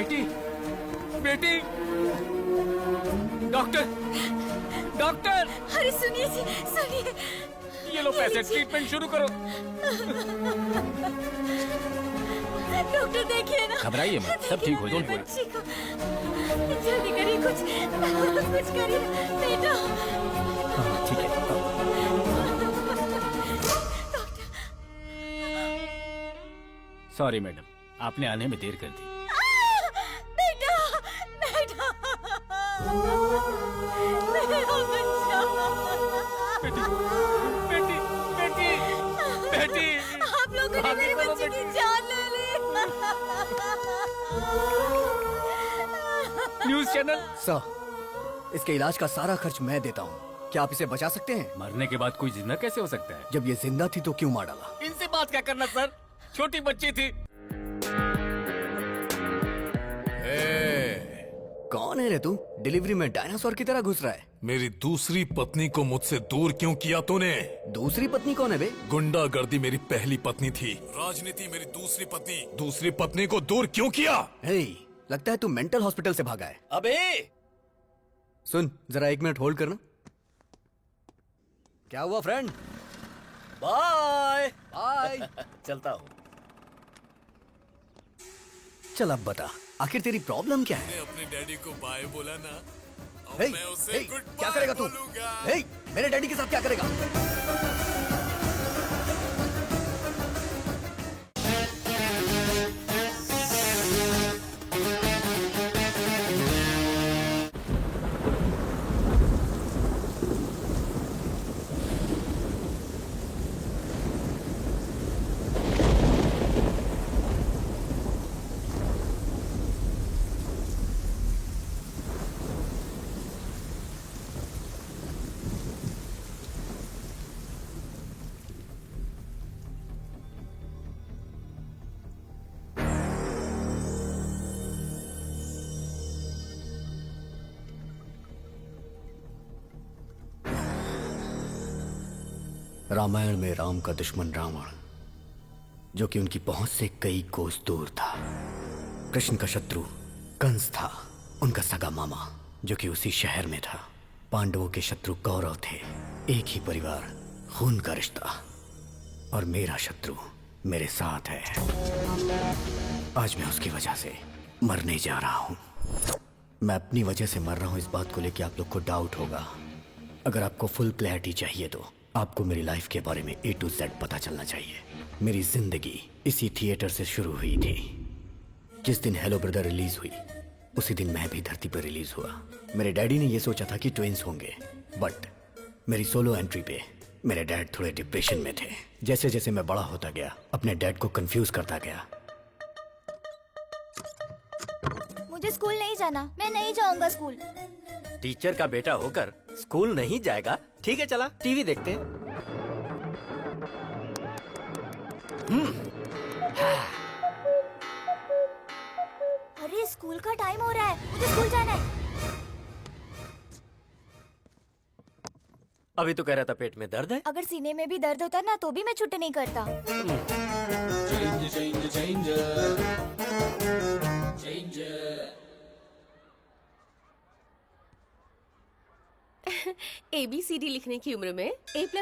बेटी, बेटी, doctor, doctor, अरे सुनिए जी, सुनिए। ये लो पैसे, ट्रीटमेंट शुरू करो। डॉक्टर देखिए ना। घबराइए मत, सब ठीक हो जाएगा। डोंट बच्ची को जल्दी करिए, कुछ करिए बेटा। ठीक है। सॉरी मैडम, आपने आने में देर कर दी। बेटा, बेटा, मेरा बच्चा। बेटी, बेटी, बेटी, बेटी, आप लोगों ने मेरे बच्चे की जान ले ली। News channel. सर, इसके इलाज का सारा खर्च मैं देता हूँ। क्या आप इसे बचा सकते हैं? मरने के बाद कोई जिंदा कैसे हो सकता है? जब ये जिंदा थी तो क्यों मार डाला? इनसे बात क्या करना सर, छोटी बच्ची थी। कौन है रे तू? डिलीवरी में डायनासोर की तरह घुस रहा है। मेरी दूसरी पत्नी को मुझसे दूर क्यों किया तूने? दूसरी पत्नी कौन है बे? गुंडागर्दी मेरी पहली पत्नी थी, राजनीति मेरी दूसरी पत्नी। दूसरी पत्नी को दूर क्यों किया? हे, लगता है तू मेंटल हॉस्पिटल से भागा है। अबे सुन, जरा 1 मिनट होल्ड करना। क्या हुआ फ्रेंड? Bye bye. चलता हूँ। चल अब बता, आखिर तेरी प्रॉब्लम क्या है? मैंने अपने डैडी को बाय बोला ना, अब हे, मैं उसे हे, गुड क्या बाय करेगा तू? बोलूंगा। हे, मेरे डैडी के साथ क्या करेगा? रामायण में राम का दुश्मन रावण, जो कि उनकी पहुंच से कई कोस दूर था। कृष्ण का शत्रु कंस था, उनका सगा मामा, जो कि उसी शहर में था। पांडवों के शत्रु कौरव थे, एक ही परिवार, खून का रिश्ता। और मेरा शत्रु मेरे साथ है। आज मैं उसकी वजह से मरने जा रहा हूं। मैं अपनी वजह से मर रहा हूं, इस बात को लेकर आप लोग को डाउट होगा। अगर आपको फुल क्लैरिटी चाहिए तो आपको मेरी लाइफ के बारे में A to Z पता चलना चाहिए। मेरी जिंदगी इसी थिएटर से शुरू हुई थी। जिस दिन हेलो ब्रदर रिलीज हुई, उसी दिन मैं भी धरती पर रिलीज हुआ। मेरे डैडी ने यह सोचा था कि ट्विंस होंगे, बट मेरी सोलो एंट्री पे मेरे डैड थोड़े डिप्रेशन में थे। जैसे जैसे मैं बड़ा होता गया, अपने डैड को कंफ्यूज करता गया। मुझे स्कूल नहीं जाना, मैं नहीं जाऊंगा स्कूल। टीचर का बेटा होकर स्कूल नहीं जाएगा? ठीक है, चला टीवी देखते हैं। अरे स्कूल का टाइम हो रहा है, मुझे स्कूल जाना है। अभी तो कह रहा था पेट में दर्द है। अगर सीने में भी दर्द होता ना तो भी मैं छुट्टी नहीं करता। ABCD लिखने की उम्र में A+B²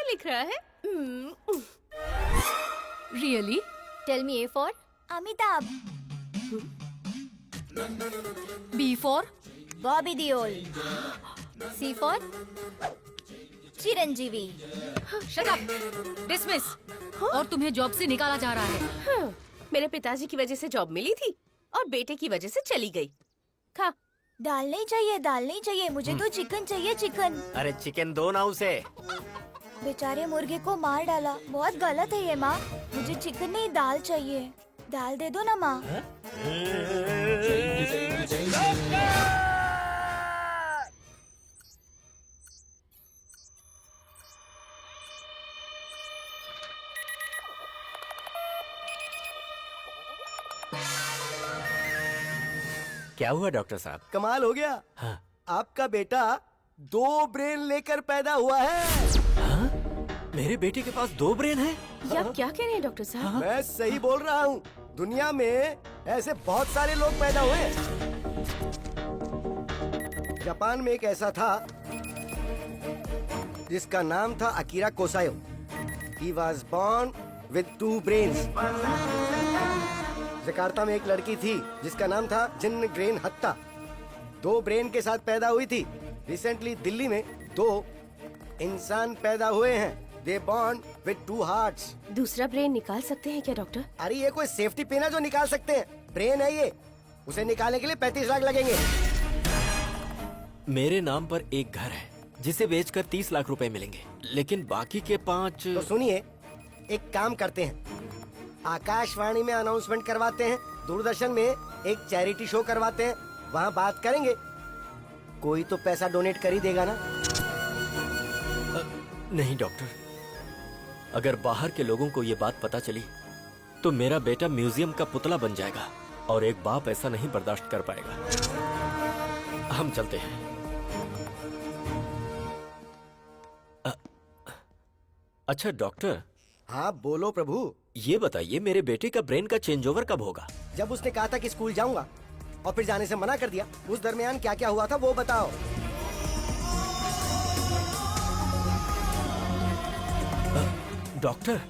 लिख रहा है। Really? Tell me A for Amitabh, B for Bobby Deol, C for Chiranjeevi. Shut up, dismiss. और तुम्हें जॉब से निकाला जा रहा है। मेरे पिताजी की वजह से जॉब मिली थी और बेटे की वजह से चली गई। खा। दाल नहीं चाहिए, दाल नहीं चाहिए, मुझे तो चिकन चाहिए, चिकन। अरे चिकन दो ना उसे। बेचारे मुर्गे को मार डाला, बहुत गलत है ये माँ। मुझे चिकन नहीं, दाल चाहिए। दाल दे दो ना माँ। क्या हुआ डॉक्टर साहब? कमाल हो गया। हाँ। आपका बेटा 2 ब्रेन लेकर पैदा हुआ है। हाँ? मेरे बेटे के पास 2 ब्रेन हैं? ये आप क्या कह रहे हैं डॉक्टर साहब? मैं सही बोल रहा हूँ। दुनिया में ऐसे बहुत सारे लोग पैदा हुए हैं। जापान में एक ऐसा था जिसका नाम था Akira Kosayo. He was born with 2 brains. Jakarta में एक लड़की थी जिसका नाम था जिन ग्रेन हत्ता। 2 ब्रेन के साथ पैदा हुई थी। रिसेंटली दिल्ली में 2 इंसान पैदा हुए हैं। They born with 2 hearts. दूसरा ब्रेन निकाल सकते हैं क्या डॉक्टर? अरे ये कोई सेफ्टी पिन है जो निकाल सकते हैं? ब्रेन है ये, उसे निकालने के लिए 35 लाख लगेंगे। मेरे नाम पर एक घर है जिसे बेचकर 30 लाख रुपए मिलेंगे, लेकिन बाकी के 5। तो सुनिए, एक काम करते हैं, आकाशवाणी में अनाउंसमेंट करवाते हैं, दूरदर्शन में एक चैरिटी शो करवाते हैं, वहाँ बात करेंगे। कोई तो पैसा डोनेट कर ही देगा ना। नहीं डॉक्टर, अगर बाहर के लोगों को ये बात पता चली तो मेरा बेटा म्यूजियम का पुतला बन जाएगा और एक बाप ऐसा नहीं बर्दाश्त कर पाएगा। हम चलते हैं। अच्छा डॉक्टर। हाँ बोलो प्रभु। ये बताइए, मेरे बेटे का ब्रेन का चेंज ओवर कब होगा? जब उसने कहा था कि स्कूल जाऊंगा और फिर जाने से मना कर दिया, उस दरमियान क्या क्या हुआ था वो बताओ। डॉक्टर,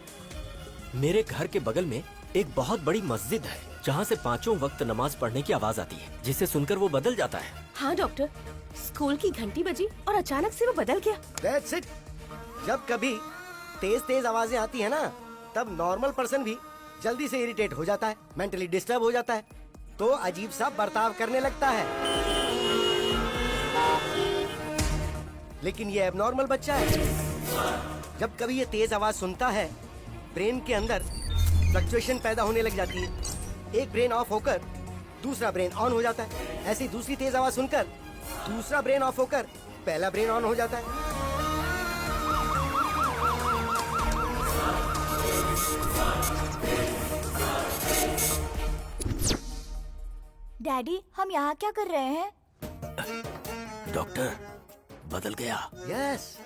मेरे घर के बगल में एक बहुत बड़ी मस्जिद है जहाँ से 5 वक्त नमाज पढ़ने की आवाज आती है, जिसे सुनकर वो बदल जाता है। हाँ डॉक्टर, स्कूल की घंटी बजी और अचानक से वो बदल गया। That's it. जब कभी तेज तेज आवाजें आती है ना, तब नॉर्मल पर्सन भी जल्दी से इरिटेट हो जाता है, मेंटली डिस्टर्ब हो जाता है, तो अजीब सा बर्ताव करने लगता है। लेकिन ये एबनॉर्मल बच्चा है। जब कभी ये तेज आवाज सुनता है, ब्रेन के अंदर फ्लक्चुएशन पैदा होने लग जाती है। एक ब्रेन ऑफ होकर दूसरा ब्रेन ऑन हो जाता है। ऐसी दूसरी तेज आवाज सुनकर दूसरा ब्रेन ऑफ होकर पहला ब्रेन ऑन हो जाता है। डैडी, हम यहाँ क्या कर रहे हैं? डॉक्टर, बदल गया। यस,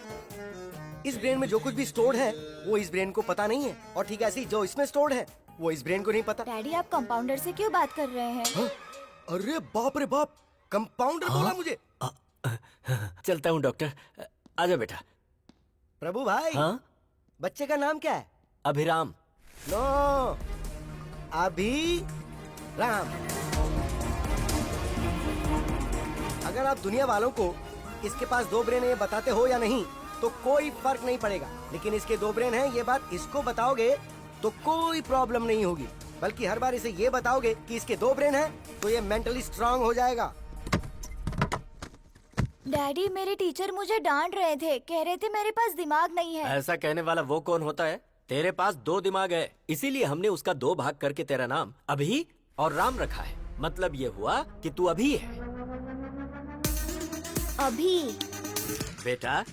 इस ब्रेन में जो कुछ भी स्टोर्ड है वो इस ब्रेन को पता नहीं है, और ठीक ऐसे ही जो इसमें स्टोर्ड है वो इस ब्रेन को नहीं पता। डैडी, आप कंपाउंडर से क्यों बात कर रहे हैं? हाँ? अरे बाप रे बाप, कंपाउंडर बोला मुझे। चलता हूँ डॉक्टर, आजा बेटा। प्रभु भाई। हाँ? बच्चे का नाम क्या है? अभिराम। नो, अभी राम। अगर आप दुनिया वालों को इसके पास 2 ब्रेन है ये बताते हो या नहीं तो कोई फर्क नहीं पड़ेगा, लेकिन इसके 2 ब्रेन हैं ये बात इसको बताओगे तो कोई प्रॉब्लम नहीं होगी, बल्कि हर बार इसे ये बताओगे कि इसके 2 ब्रेन हैं तो ये मेंटली स्ट्रांग हो जाएगा। डैडी, मेरे टीचर मुझे डांट रहे थे, कह रहे थे मेरे पास दिमाग नहीं है। ऐसा कहने वाला वो कौन होता है? तेरे पास 2 दिमाग है, इसीलिए हमने उसका 2 भाग करके तेरा नाम अभी और राम रखा है। मतलब ये हुआ कि तू अभी है। अभी? बेटा,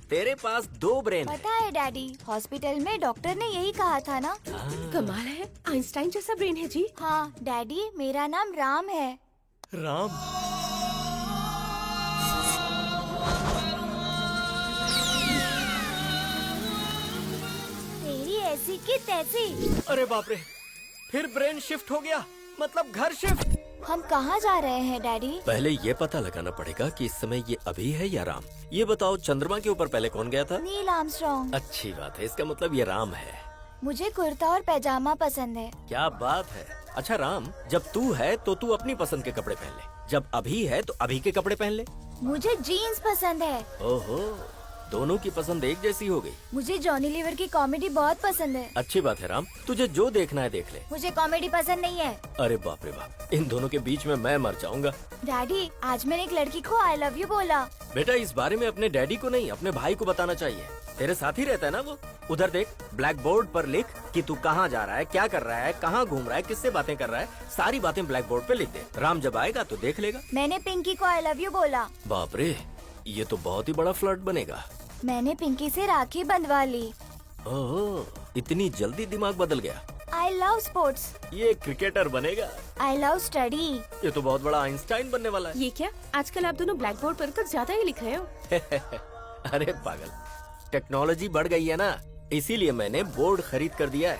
तेरे पास 2 ब्रेन है। पता है डैडी, हॉस्पिटल में डॉक्टर ने यही कहा था ना। कमाल है, आइंस्टाइन जैसा ब्रेन है जी। हाँ डैडी, मेरा नाम राम है। राम? तेरी ऐसी की तैसी। अरे बाप रे, फिर ब्रेन शिफ्ट हो गया, मतलब घर शिफ्ट। हम कहाँ जा रहे हैं डैडी? पहले ये पता लगाना पड़ेगा कि इस समय ये अभी है या राम। ये बताओ, चंद्रमा के ऊपर पहले कौन गया था? Neil Armstrong. अच्छी बात है, इसका मतलब ये राम है। मुझे कुर्ता और पैजामा पसंद है। क्या बात है। अच्छा राम, जब तू है तो तू अपनी पसंद के कपड़े पहन ले, जब अभी है तो अभी के कपड़े पहन ले। मुझे जीन्स पसंद है। ओहो, दोनों की पसंद एक जैसी हो गई। मुझे जॉनी लीवर की कॉमेडी बहुत पसंद है। अच्छी बात है राम, तुझे जो देखना है देख ले। मुझे कॉमेडी पसंद नहीं है। अरे बाप रे बाप, इन दोनों के बीच में मैं मर जाऊंगा। डैडी, आज मैंने एक लड़की को आई लव यू बोला। बेटा, इस बारे में अपने डैडी को नहीं, अपने भाई को बताना चाहिए। तेरे साथ ही रहता है ना वो। उधर देख, ब्लैक बोर्ड पर लिख कि तू कहाँ जा रहा है, क्या कर रहा है, कहाँ घूम रहा है, किससे बातें कर रहा है, सारी बातें ब्लैक बोर्ड पे लिख दे। राम जब आएगा तो देख लेगा। मैंने पिंकी को आई लव यू बोला। बाप रे, ये तो बहुत ही बड़ा फ्लर्ट बनेगा। मैंने पिंकी से राखी बंधवा ली। ओह, इतनी जल्दी दिमाग बदल गया। I love sports. ये क्रिकेटर बनेगा। I love study. ये तो बहुत बड़ा आइंस्टाइन बनने वाला है। ये क्या, आजकल आप दोनों ब्लैक बोर्ड पर तो ज्यादा ही लिख रहे हो। अरे पागल, टेक्नोलॉजी बढ़ गई है ना, इसीलिए मैंने बोर्ड खरीद कर दिया है।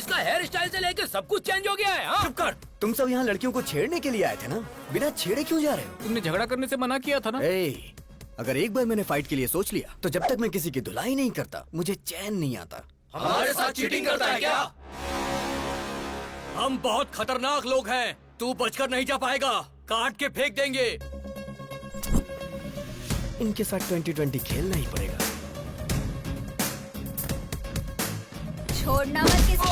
इसका हेयर स्टाइल से लेके सब कुछ चेंज हो गया है। हाँ? चुप कर। तुम सब यहाँ लड़कियों को छेड़ने के लिए आए थे ना, बिना छेड़े क्यों जा रहे हो? तुमने झगड़ा करने से मना किया था ना। ए, अगर एक बार मैंने फाइट के लिए सोच लिया तो जब तक मैं किसी की धुलाई नहीं करता मुझे चैन नहीं आता। हमारे साथ चीटिंग करता है क्या? हम बहुत खतरनाक लोग हैं, तू बचकर नहीं जा पाएगा, काट के फेंक देंगे। इनके साथ 2020 खेलना ही पड़ेगा। छोड़ना मत किसी को।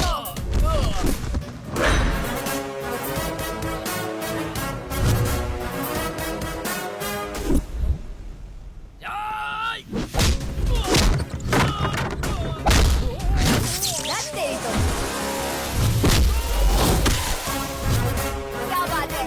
रख तेरी तो। क्या बात है?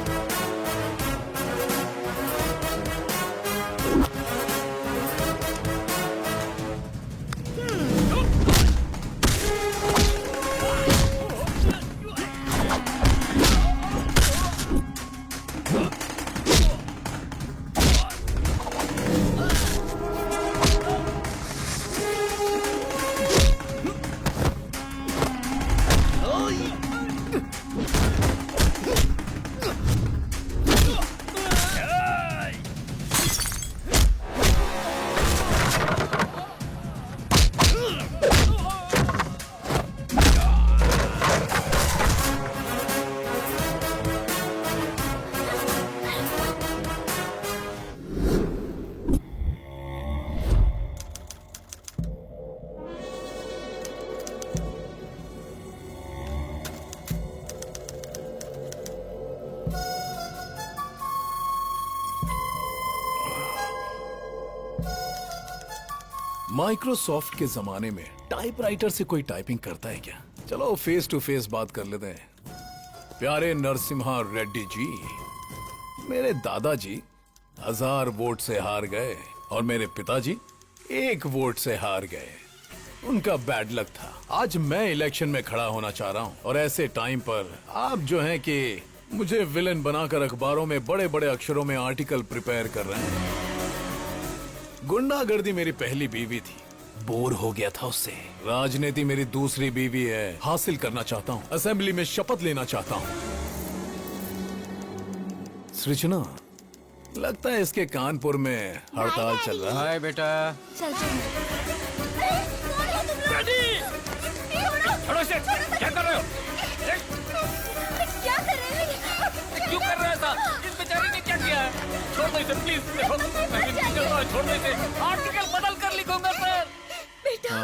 माइक्रोसॉफ्ट के जमाने में टाइपराइटर से कोई टाइपिंग करता है क्या? चलो फेस टू फेस बात कर लेते हैं। प्यारे नरसिम्हा रेड्डी जी, मेरे दादाजी 1000 वोट से हार गए और मेरे पिताजी 1 वोट से हार गए। उनका बैड लक था। आज मैं इलेक्शन में खड़ा होना चाह रहा हूँ और ऐसे टाइम पर आप जो हैं कि मुझे विलन बनाकर अखबारों में बड़े बड़े अक्षरों में आर्टिकल प्रिपेयर कर रहे हैं। गुंडागर्दी मेरी पहली बीवी थी, बोर हो गया था उससे। राजनीति मेरी दूसरी बीवी है, हासिल करना चाहता हूँ। असेंबली में शपथ लेना चाहता हूँ। सृजना, लगता है इसके कानपुर में हड़ताल चल रहा है। हाय बेटा। चल चल। छोड़ो इसे, क्या कर रहे हो? क्या कर रहे हो? क्यों कर रहे हो ऐसा? इस बेचारे ने क्या किया है? छोड़ दो इसे प्लीज। देखो, मैं भी निकल रहा हूं, छोड़ दो इसे। आर्टिकल बदल कर लिखूंगा सर। बेटा।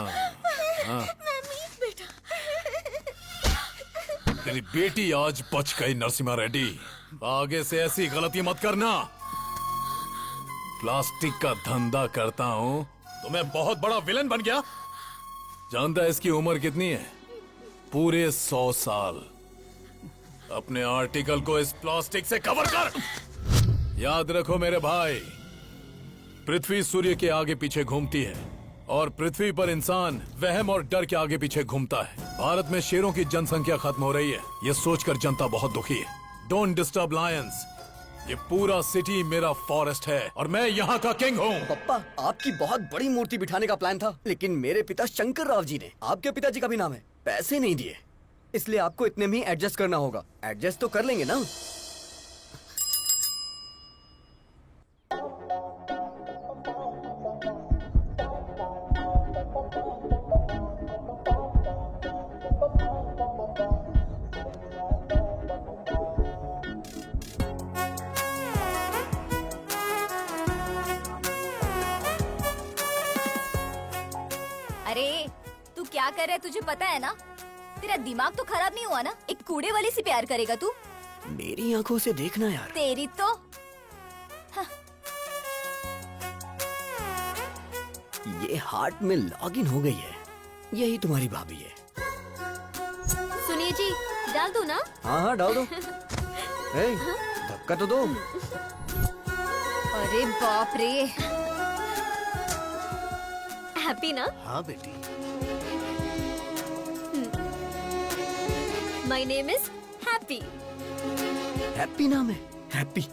तेरी बेटी आज बच गई नरसिम्हा रेड्डी। आगे से ऐसी गलती मत करना। प्लास्टिक का धंधा करता हूँ तो मैं बहुत बड़ा विलन बन गया। जानता है इसकी उम्र कितनी है? पूरे 100 साल। अपने आर्टिकल को इस प्लास्टिक से कवर कर। याद रखो मेरे भाई, पृथ्वी सूर्य के आगे पीछे घूमती है और पृथ्वी पर इंसान वहम और डर के आगे पीछे घूमता है। भारत में शेरों की जनसंख्या खत्म हो रही है, ये सोचकर जनता बहुत दुखी है। Don't disturb Lions. ये पूरा सिटी मेरा फॉरेस्ट है और मैं यहाँ का किंग हूँ। पप्पा, आपकी बहुत बड़ी मूर्ति बिठाने का प्लान था, लेकिन मेरे पिता शंकर राव जी ने, आपके पिताजी का भी नाम है, पैसे नहीं दिए। इसलिए आपको इतने में ही एडजस्ट करना होगा। एडजस्ट तो कर लेंगे ना? अरे तू क्या कर रहा है, तुझे पता है ना? तेरा दिमाग तो खराब नहीं हुआ ना? एक कूड़े वाले से प्यार करेगा तू? मेरी आंखों से देखना यार। तेरी तो ये हार्ट में लॉगिन हो गई है। यही तुम्हारी भाभी है। सुनिए जी, डाल दो ना? हाँ हाँ डाल दो। ए, धक्का तो दो। अरे बाप रे। हैप्पी ना? हाँ बेटी। My name is happy. Happy नाम है? हैप्पी।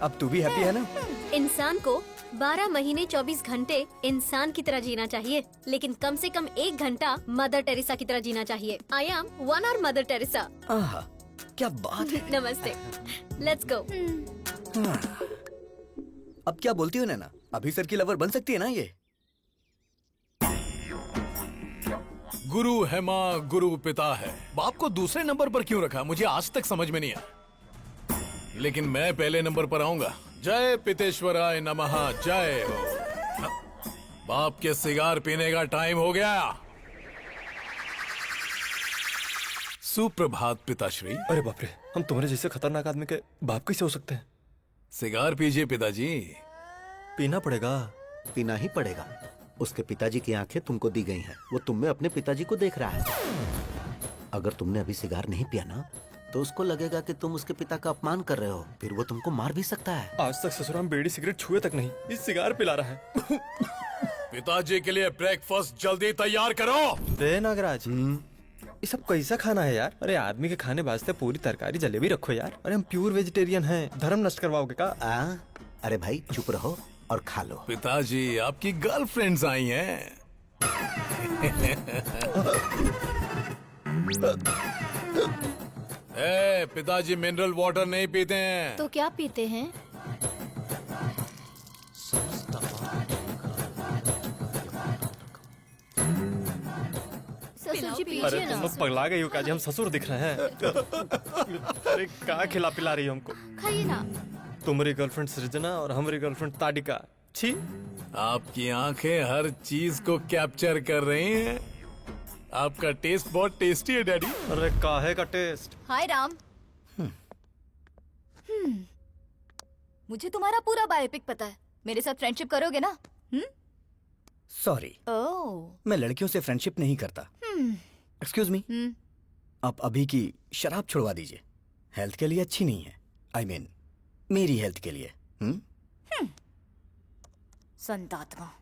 अब तू भी हैप्पी है ना? इंसान को 12 महीने 24 घंटे इंसान की तरह जीना चाहिए, लेकिन कम से कम 1 घंटा मदर टेरेसा की तरह जीना चाहिए। I am 1 our Mother Teresa. आहा, क्या बात है। नमस्ते, लेट्स गो। अब क्या बोलती हो नैना, अभी सर की लवर बन सकती है ना ये? गुरु है माँ, गुरु पिता है। बाप को दूसरे नंबर पर क्यों रखा, मुझे आज तक समझ में नहीं आया। लेकिन मैं पहले नंबर पर आऊंगा। जय पितेश्वराय नमः, जय हो। बाप के सिगार पीने का टाइम हो गया। सुप्रभात पिताश्री। अरे बाप रे, हम तुम्हारे जैसे खतरनाक आदमी के बाप कैसे हो सकते हैं? सिगार पीजिए पिताजी। पीना पड़ेगा। पीना ही पड़ेगा। उसके पिताजी की आंखें तुमको दी गई हैं। वो तुम में अपने पिताजी को देख रहा है। अगर तुमने अभी सिगार नहीं पिया ना, तो उसको लगेगा कि तुम उसके पिता का अपमान कर रहे हो। फिर वो तुमको मार भी सकता है। आज तक ससुराल में बीड़ी सिगरेट छुए तक नहीं, इस सिगार पिला रहा है। पिताजी के लिए ब्रेकफास्ट जल्दी तैयार करो। दे नागराज, ये सब कैसा खाना है यार? अरे आदमी के खाने वास्ते पूरी तरकारी जलेबी रखो यार। अरे हम प्योर वेजिटेरियन हैं, धर्म नष्ट करवाओगे का? अरे भाई चुप रहो और खा लो। पिताजी, आपकी गर्लफ्रेंड्स आई हैं। पिताजी मिनरल वाटर नहीं पीते हैं। तो क्या पीते हैं? ससुर जी अरे पीजिए तुम ना। लोग पगला गई हो क्या? हम ससुर दिख रहे हैं। अरे क्या खिला पिला रही हो हमको? खाइए ना। तुम्हारी गर्लफ्रेंड सृजना और हमारी गर्लफ्रेंड ताडिका। छी। आपकी आंखें हर चीज को कैप्चर कर रही हैं। आपका टेस्ट बहुत टेस्टी है डैडी। अरे काहे का टेस्ट? हाय राम। मुझे तुम्हारा पूरा बायोपिक पता है। मेरे साथ फ्रेंडशिप करोगे ना? सॉरी, ओह। मैं लड़कियों से फ्रेंडशिप नहीं करता। एक्सक्यूज मी, आप अभी की शराब छुड़वा दीजिए। हेल्थ के लिए अच्छी नहीं है। आई मीन मेरी हेल्थ के लिए। संतात्मा।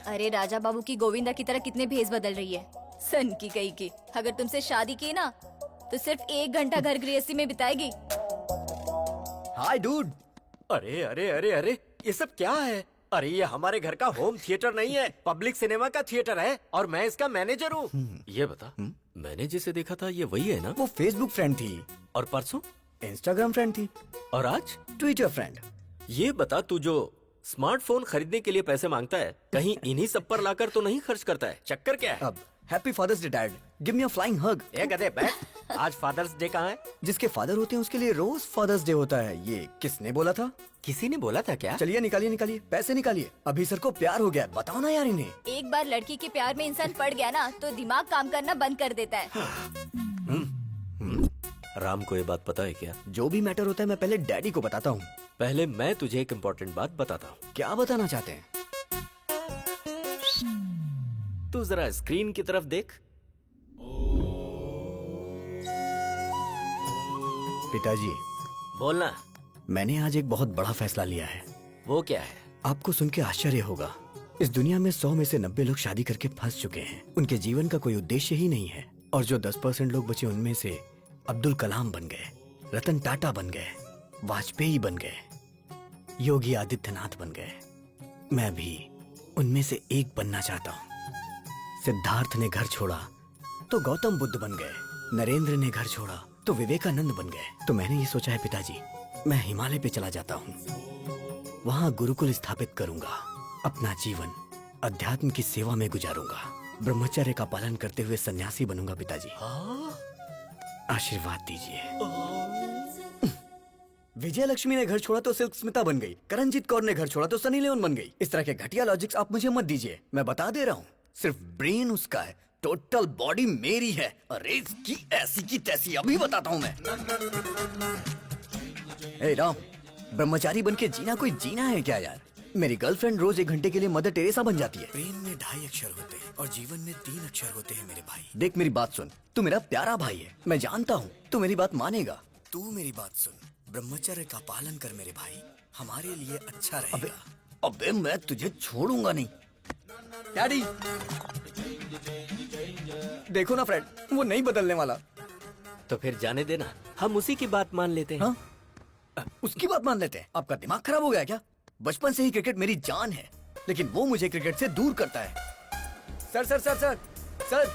अरे राजा बाबू की गोविंदा की तरह कितने भेस बदल रही है। सन की गई की। अगर तुमसे शादी की ना, तो सिर्फ 1 घंटा घर गृहस्थी में बिताएगी। हाय डूड। अरे अरे अरे अरे, ये सब क्या है? अरे ये हमारे घर का होम थिएटर नहीं है, पब्लिक सिनेमा का थिएटर है और मैं इसका मैनेजर हूँ। ये बता, मैंने जिसे देखा था ये वही है ना? वो फेसबुक फ्रेंड थी। और परसों इंस्टाग्राम फ्रेंड थी। और आज ट्विटर फ्रेंड। ये बता, तू जो स्मार्टफोन खरीदने के लिए पैसे मांगता है, कहीं इन्हीं सब पर लाकर तो नहीं खर्च करता है? चक्कर क्या है? अब happy father's day dad, give me a flying hug. ए गधे बैठ, आज फादर्स डे कहाँ है? जिसके फादर होते हैं उसके लिए रोज फादर्स डे होता है। ये किसने बोला था? किसी ने बोला था क्या? चलिए निकालिए निकालिए, पैसे निकालिए। अभी सर को प्यार हो गया, बताओ ना यार इन्हें। एक बार लड़की के प्यार में इंसान पड़ गया ना, तो दिमाग काम करना बंद कर देता है। राम को ये बात पता है क्या? जो भी मैटर होता है मैं पहले डैडी को बताता हूँ। पहले मैं तुझे एक इम्पोर्टेंट बात बताता हूँ। क्या बताना चाहते हैं? तू जरा स्क्रीन की तरफ देख। पिताजी, बोलना। मैंने आज एक बहुत बड़ा फैसला लिया है। वो क्या है? आपको सुन के आश्चर्य होगा। इस दुनिया में 100 में से 90 लोग शादी करके फंस चुके हैं। उनके जीवन का कोई उद्देश्य ही नहीं है। और जो 10% लोग बचे, उनमें से अब्दुल कलाम बन गए, रतन टाटा बन गए, वाजपेयी बन गए, योगी आदित्यनाथ बन गए। मैं भी उनमें से एक बनना चाहता हूँ। सिद्धार्थ ने घर छोड़ा तो गौतम बुद्ध बन गए, नरेंद्र ने घर छोड़ा तो विवेकानंद बन गए। तो मैंने ये सोचा है पिताजी, मैं हिमालय पे चला जाता हूँ, वहाँ गुरुकुल स्थापित करूंगा, अपना जीवन अध्यात्म की सेवा में गुजारूंगा, ब्रह्मचर्य का पालन करते हुए सन्यासी बनूंगा। पिताजी आशीर्वाद दीजिए। विजय लक्ष्मी ने घर छोड़ा तो सिल्क स्मिता बन गई, करणजीत कौर ने घर छोड़ा तो सनी लियोन बन गई। इस तरह के घटिया लॉजिक्स आप मुझे मत दीजिए। मैं बता दे रहा हूँ, सिर्फ ब्रेन उसका है, टोटल बॉडी मेरी है। अरे इसकी ऐसी की तैसी अभी बताता हूँ मैं। ए राम, ब्रह्मचारी बन के जीना कोई जीना है क्या यार? मेरी गर्लफ्रेंड रोज 1 घंटे के लिए मदर टेरेसा बन जाती है। प्रेम में 2.5 अक्षर होते हैं और जीवन में 3 अक्षर होते हैं मेरे भाई। देख मेरी बात सुन, तू मेरा प्यारा भाई है, मैं जानता हूँ तू मेरी बात मानेगा। तू मेरी बात सुन, ब्रह्मचर्य का पालन कर मेरे भाई, हमारे लिए अच्छा रहेगा। अबे मैं तुझे छोड़ूंगा नहीं। डैडी, देखो ना फ्रेड, वो नहीं बदलने वाला। तो फिर जाने देना, हम उसी की बात मान लेते हैं। हाँ? उसकी बात मान लेते हैं? आपका दिमाग खराब हो गया क्या? बचपन से ही क्रिकेट मेरी जान है, लेकिन वो मुझे क्रिकेट से दूर करता है। Sir sir sir sir sir,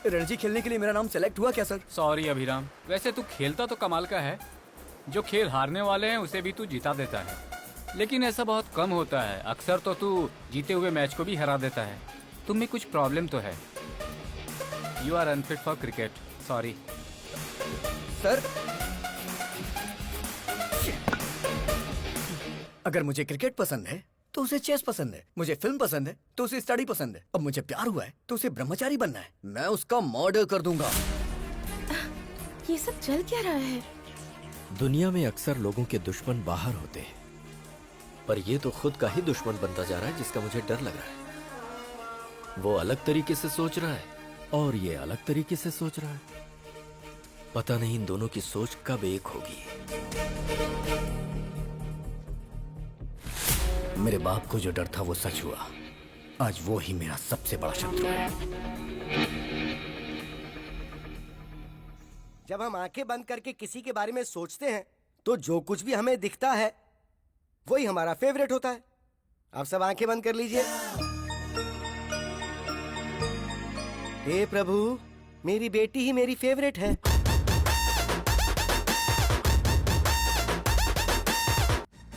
Ranji खेलने के लिए मेरा नाम सेलेक्ट हुआ क्या सर? सॉरी अभिराम, वैसे तू खेलता तो कमाल का है। जो खेल हारने वाले हैं उसे भी तू जिता देता है, लेकिन ऐसा बहुत कम होता है। अक्सर तो तू जीते हुए मैच को भी हरा देता है। तुम में कुछ प्रॉब्लम तो है। You are unfit for cricket, sorry. Sir, अगर मुझे क्रिकेट पसंद है तो उसे चेस पसंद है, मुझे फिल्म पसंद है तो उसे स्टडी पसंद है, अब मुझे प्यार हुआ है तो उसे ब्रह्मचारी बनना है। मैं उसका मर्डर कर दूंगा। ये सब चल क्या रहा है? दुनिया में अक्सर लोगों के दुश्मन बाहर होते हैं, पर ये तो खुद का ही दुश्मन बनता जा रहा है, जिसका मुझे डर लग रहा है। वो अलग तरीके से सोच रहा है और ये अलग तरीके से सोच रहा है। पता नहीं इन दोनों की सोच कब एक होगी। मेरे बाप को जो डर था वो सच हुआ। आज वो ही मेरा सबसे बड़ा शत्रु है। जब हम आंखें बंद करके किसी के बारे में सोचते हैं तो जो कुछ भी हमें दिखता है वही हमारा फेवरेट होता है। आप सब आंखें बंद कर लीजिए। हे प्रभु, मेरी बेटी ही मेरी फेवरेट है।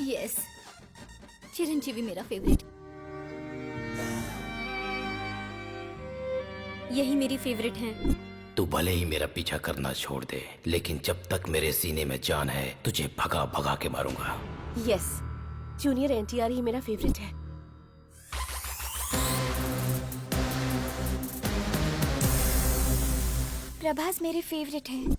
यस, चिरंजीवी मेरा फेवरेट। यही मेरी फेवरेट है। तू भले ही मेरा पीछा करना छोड़ दे, लेकिन जब तक मेरे सीने में जान है तुझे भगा भगा के मारूंगा। यस, जूनियर एनटीआर ही मेरा फेवरेट है। प्रभास मेरे फेवरेट है।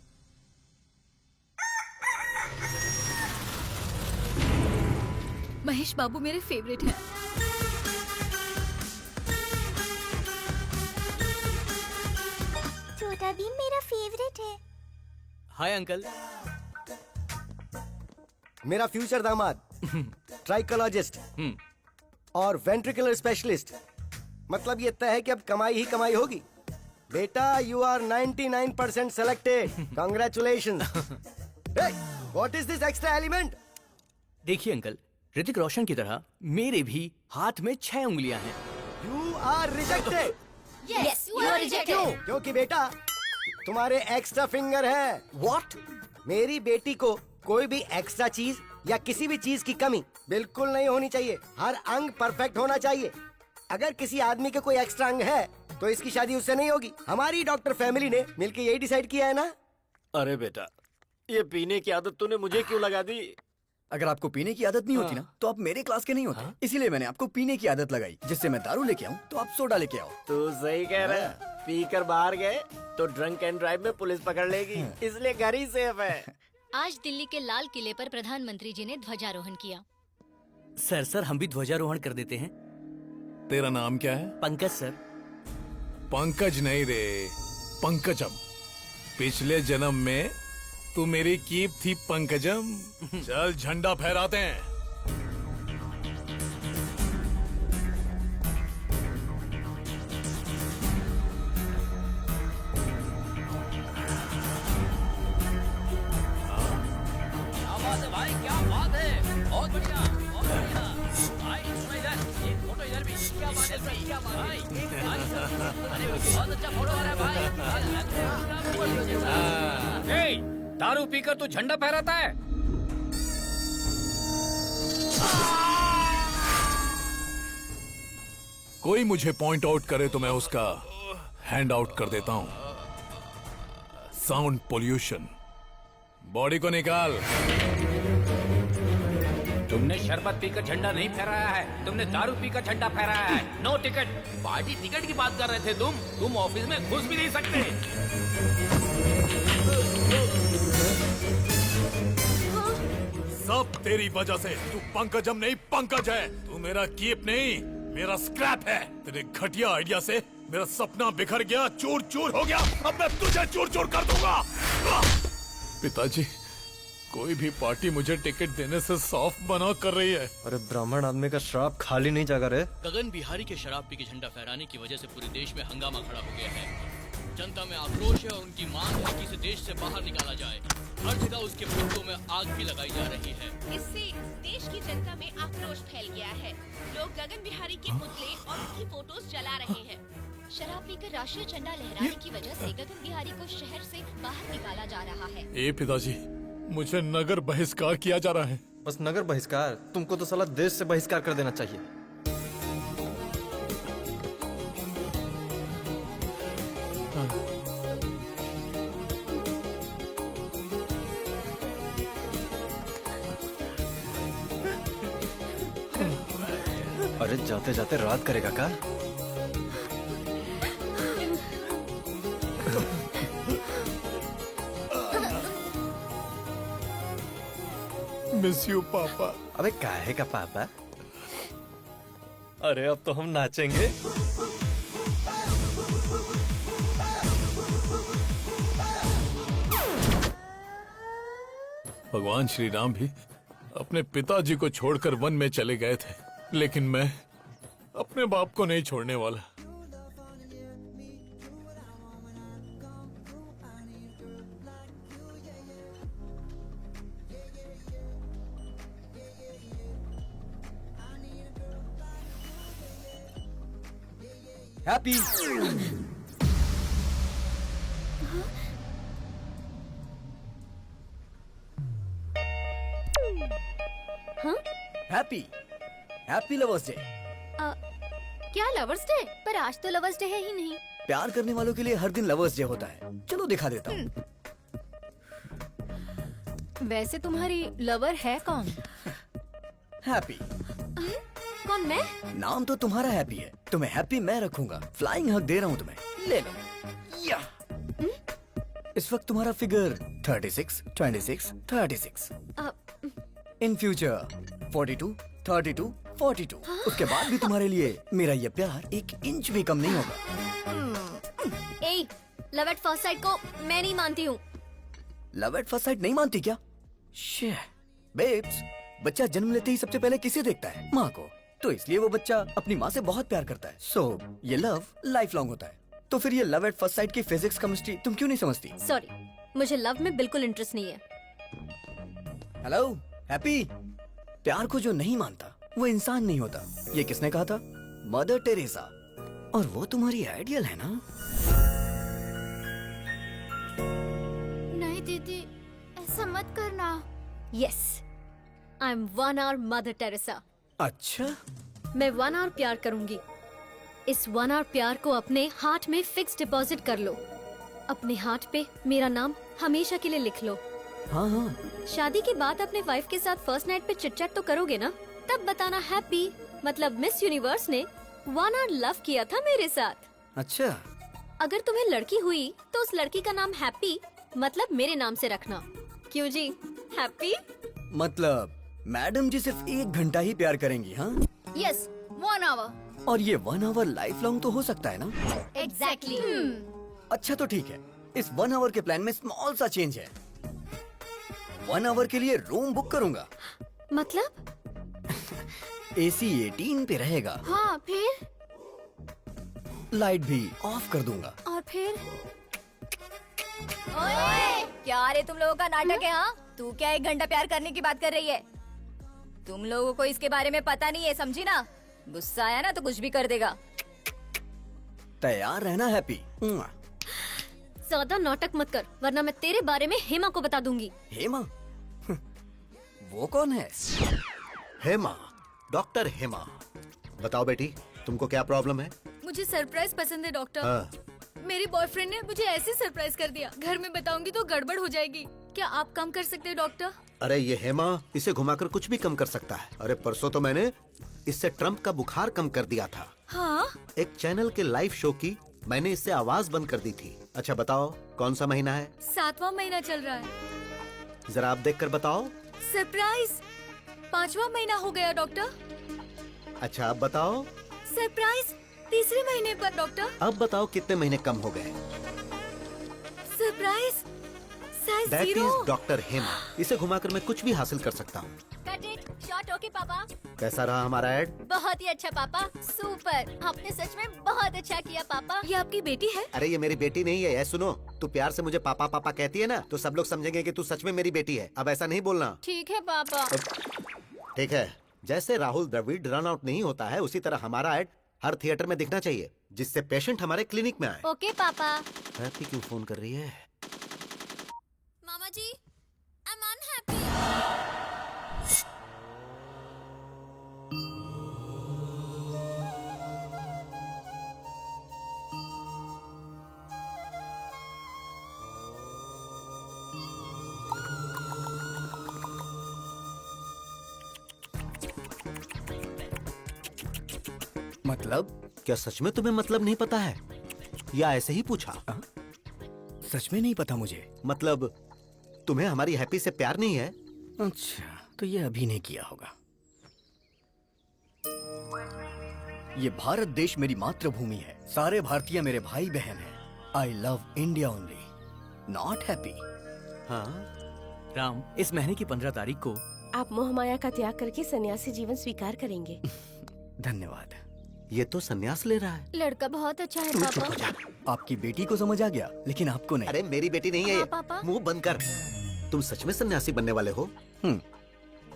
महेश बाबू मेरे फेवरेट हैं। छोटा भीम मेरा फेवरेट है। Hi uncle. मेरा फ्यूचर दामाद ट्राइकोलॉजिस्ट और वेंट्रिकुलर स्पेशलिस्ट। मतलब ये तय है कि अब कमाई ही कमाई होगी। बेटा, you are 99% selected. Congratulations. What is this extra element? देखिए अंकल, ऋतिक रोशन की तरह मेरे भी हाथ में 6 उंगलियां हैं। You are rejected. Yes, you are rejected. क्योंकि बेटा तुम्हारे एक्स्ट्रा फिंगर है। व्हाट? मेरी बेटी को कोई भी एक्स्ट्रा चीज या किसी भी चीज की कमी बिल्कुल नहीं होनी चाहिए। हर अंग परफेक्ट होना चाहिए। अगर किसी आदमी के कोई एक्स्ट्रा अंग है तो इसकी शादी उससे नहीं होगी। हमारी डॉक्टर फैमिली ने मिलकर यही डिसाइड किया है ना। अरे बेटा, ये पीने की आदत तूने मुझे क्यों लगा दी? अगर आपको पीने की आदत नहीं होती ना तो आप मेरे क्लास के नहीं होते। इसीलिए मैंने आपको पीने की आदत लगाई, जिससे मैं दारू लेके आऊं तो आप सोडा लेके आओ। तू सही कह रहा है। पी कर बाहर गए तो ड्रंक एंड ड्राइव में पुलिस पकड़ लेगी, इसलिए घर ही सेफ है। आज दिल्ली के लाल किले पर प्रधानमंत्री जी ने ध्वजारोहण किया। सर हम भी ध्वजारोहण कर देते हैं। तेरा नाम क्या है? पंकज सर। पंकज नहीं रे, पंकजम। पिछले जन्म में तू मेरी कीप थी पंकजम। चल झंडा फहराते हैं। क्या बात है भाई, क्या बात है। बहुत बढ़िया, बहुत बढ़िया। भाई सुनो इधर, एक फोटो इधर भी। क्या बात है भाई, क्या बात है भाई। अरे बहुत अच्छा फोटो आ रहा है भाई। दारू पीकर तू झंडा फहराता है? कोई मुझे पॉइंट आउट करे तो मैं उसका हैंड आउट कर देता हूं। Sound pollution. बॉडी को निकाल। तुमने शरबत पीकर झंडा नहीं फहराया है, तुमने दारू पीकर झंडा फहराया है। No ticket. पार्टी टिकट की बात कर रहे थे तुम ऑफिस में घुस भी नहीं सकते। सब तेरी वजह से। तू पंकजम नहीं, पंकज है। तू मेरा कीप नहीं, मेरा स्क्रैप है। तेरे घटिया आइडिया से मेरा सपना बिखर गया, चूर चूर हो गया। अब मैं तुझे चूर चूर कर दूंगा। पिताजी, कोई भी पार्टी मुझे टिकट देने से साफ मना कर रही है। अरे ब्राह्मण आदमी का श्राप खाली नहीं जागा रे। गगन बिहारी के शराब पी के झंडा फहराने की वजह से पूरे देश में हंगामा खड़ा हो गया है। जनता में आक्रोश है और उनकी मांग है कि इसे देश से बाहर निकाला जाए। हर जगह उसके पुतलों में आग भी लगाई जा रही है। इससे देश की जनता में आक्रोश फैल गया है। लोग गगन बिहारी के पुतले और उनकी फोटोज जला रहे हैं। शराब पीकर राष्ट्रीय झंडा लहराने की वजह से गगन बिहारी को शहर से बाहर निकाला जा रहा है। ए पिताजी, मुझे नगर बहिष्कार किया जा रहा है। बस नगर बहिष्कार? तुमको तो साला देश से बहिष्कार कर देना चाहिए। अरे जाते जाते रात करेगा का? मिस यू पापा। अबे काहे का पापा? अरे अब तो हम नाचेंगे। भगवान श्री राम भी अपने पिताजी को छोड़कर वन में चले गए थे, लेकिन मैं अपने बाप को नहीं छोड़ने वाला। हैप्पी हाँ? Happy lovers day. क्या लवर्स डे? पर आज तो लवर्स डे है ही नहीं। प्यार करने वालों के लिए हर दिन लवर्स डे होता है। चलो दिखा देता हूँ। वैसे तुम्हारी लवर है कौन? हैप्पी। कौन, मैं? नाम तो तुम्हारा हैप्पी है, तुम्हें हैप्पी मैं रखूंगा। फ्लाइंग हग दे रहा हूँ तुम्हें, ले लो। या इस वक्त तुम्हारा फिगर 36, 26, 36। In future 42, 32, 42। उसके बाद भी तुम्हारे लिए मेरा ये प्यार 1 इंच भी कम नहीं होगा। ए, लव एट फर्स्ट साइट को मैं नहीं मानती हूँ। लव एट फर्स्ट साइट नहीं मानती क्या? बेब्स, बच्चा जन्म लेते ही सबसे पहले किसे देखता है? माँ को। तो इसलिए वो बच्चा अपनी माँ से बहुत प्यार करता है। सो ये लव लाइफ लॉन्ग होता है। तो फिर ये लव एट फर्स्ट साइट की फिजिक्स केमिस्ट्री तुम क्यों नहीं समझती? सॉरी, मुझे लव में बिल्कुल इंटरेस्ट नहीं है। हेलो हैप्पी, प्यार को जो नहीं मानता वो इंसान नहीं होता। ये किसने कहा था? Mother Teresa. और वो तुम्हारी आइडियल है ना? नहीं दीदी, ऐसा मत करना। Yes, I am 1 hour mother Teresa. अच्छा, मैं 1 hour प्यार करूंगी। इस 1 hour प्यार को अपने हार्ट में फिक्स डिपॉजिट कर लो। अपने हार्ट पे मेरा नाम हमेशा के लिए लिख लो। हाँ हाँ। शादी के बाद अपने वाइफ के साथ फर्स्ट नाइट पे चिट-चैट तो करोगे ना? तब बताना हैप्पी मतलब मिस यूनिवर्स ने 1 hour लव किया था मेरे साथ। अच्छा, अगर तुम्हें लड़की हुई तो उस लड़की का नाम हैप्पी मतलब मेरे नाम से रखना। क्यों जी, हैप्पी? मतलब मैडम जी सिर्फ 1 घंटा ही प्यार करेंगी? हाँ यस, 1 hour। और ये 1 hour लाइफ लॉन्ग तो हो सकता है ना? एग्जैक्टली। अच्छा तो ठीक है, इस 1 hour के प्लान में स्मॉल सा चेंज है। 1 hour के लिए रूम बुक करूंगा। मतलब? AC 18 पे रहेगा। हाँ, फिर? लाइट भी ऑफ कर दूंगा। और फिर? ओए, क्या रे तुम लोगों का नाटक है? हाँ, तू क्या 1 घंटा प्यार करने की बात कर रही है? तुम लोगों को इसके बारे में पता नहीं है, समझी ना? गुस्सा आया ना तो कुछ भी कर देगा। तैयार रहना हैप्पी। ज्यादा नाटक मत कर, वरना मैं तेरे बारे में हेमा को बता दूंगी। हेमा? वो कौन है? हेमा, डॉक्टर हेमा। बताओ बेटी, तुमको क्या प्रॉब्लम है? मुझे सरप्राइज पसंद है डॉक्टर। हाँ। मेरी बॉयफ्रेंड ने मुझे ऐसे सरप्राइज कर दिया, घर में बताऊंगी तो गड़बड़ हो जाएगी। क्या आप कम कर सकते हैं डॉक्टर? अरे ये हेमा इसे घुमाकर कुछ भी कम कर सकता है। अरे परसों तो मैंने इससे ट्रम्प का बुखार कम कर दिया था। हाँ? एक चैनल के लाइव शो की मैंने इससे आवाज बंद कर दी थी। अच्छा बताओ कौन सा महीना है? 7वां महीना चल रहा है। जरा आप देख कर बताओ। सरप्राइज 5वां महीना हो गया डॉक्टर। अच्छा अब बताओ। सरप्राइज 3रे महीने पर डॉक्टर। अब बताओ कितने महीने कम हो गए? Surprise size that zero. Is doctor him. इसे घुमाकर मैं कुछ भी हासिल कर सकता हूँ। Cut it shot. ओके पापा। कैसा रहा हमारा ऐड? बहुत ही अच्छा पापा, सुपर। आपने सच में बहुत अच्छा किया पापा। ये आपकी बेटी है? अरे ये मेरी बेटी नहीं है। ये सुनो, तू प्यार से मुझे पापा पापा कहती है ना, तो सब लोग समझेंगे कि तू सच में मेरी बेटी है। अब ऐसा नहीं बोलना। ठीक है पापा। ठीक है। जैसे राहुल द्रविड़ रन आउट नहीं होता है, उसी तरह हमारा ऐड हर थिएटर में दिखना चाहिए, जिससे पेशेंट हमारे क्लिनिक में आए। ओके पापा। हैप्पी क्यों फोन कर रही है? मामा जी, आई एम अनहैप्पी। मतलब? क्या सच में तुम्हें मतलब नहीं पता है, या ऐसे ही पूछा? सच में नहीं पता मुझे। मतलब तुम्हें हमारी हैप्पी से प्यार नहीं है? अच्छा, तो ये अभी नहीं किया होगा। ये भारत देश मेरी मातृभूमि है। सारे भारतीय मेरे भाई बहन हैं। I love India only, not happy. हाँ राम, इस महीने की 15 तारीख को आप मोह माया का त्याग करके सन्यासी जीवन स्वीकार करेंगे। धन्यवाद। ये तो संन्यास ले रहा है। लड़का बहुत अच्छा है तू चुप हो पापा। जा। आपकी बेटी को समझ आ गया, लेकिन आपको नहीं। अरे मेरी बेटी नहीं है हाँ, ये। पापा। मुंह बंद कर। तुम सच में सन्यासी बनने वाले हो?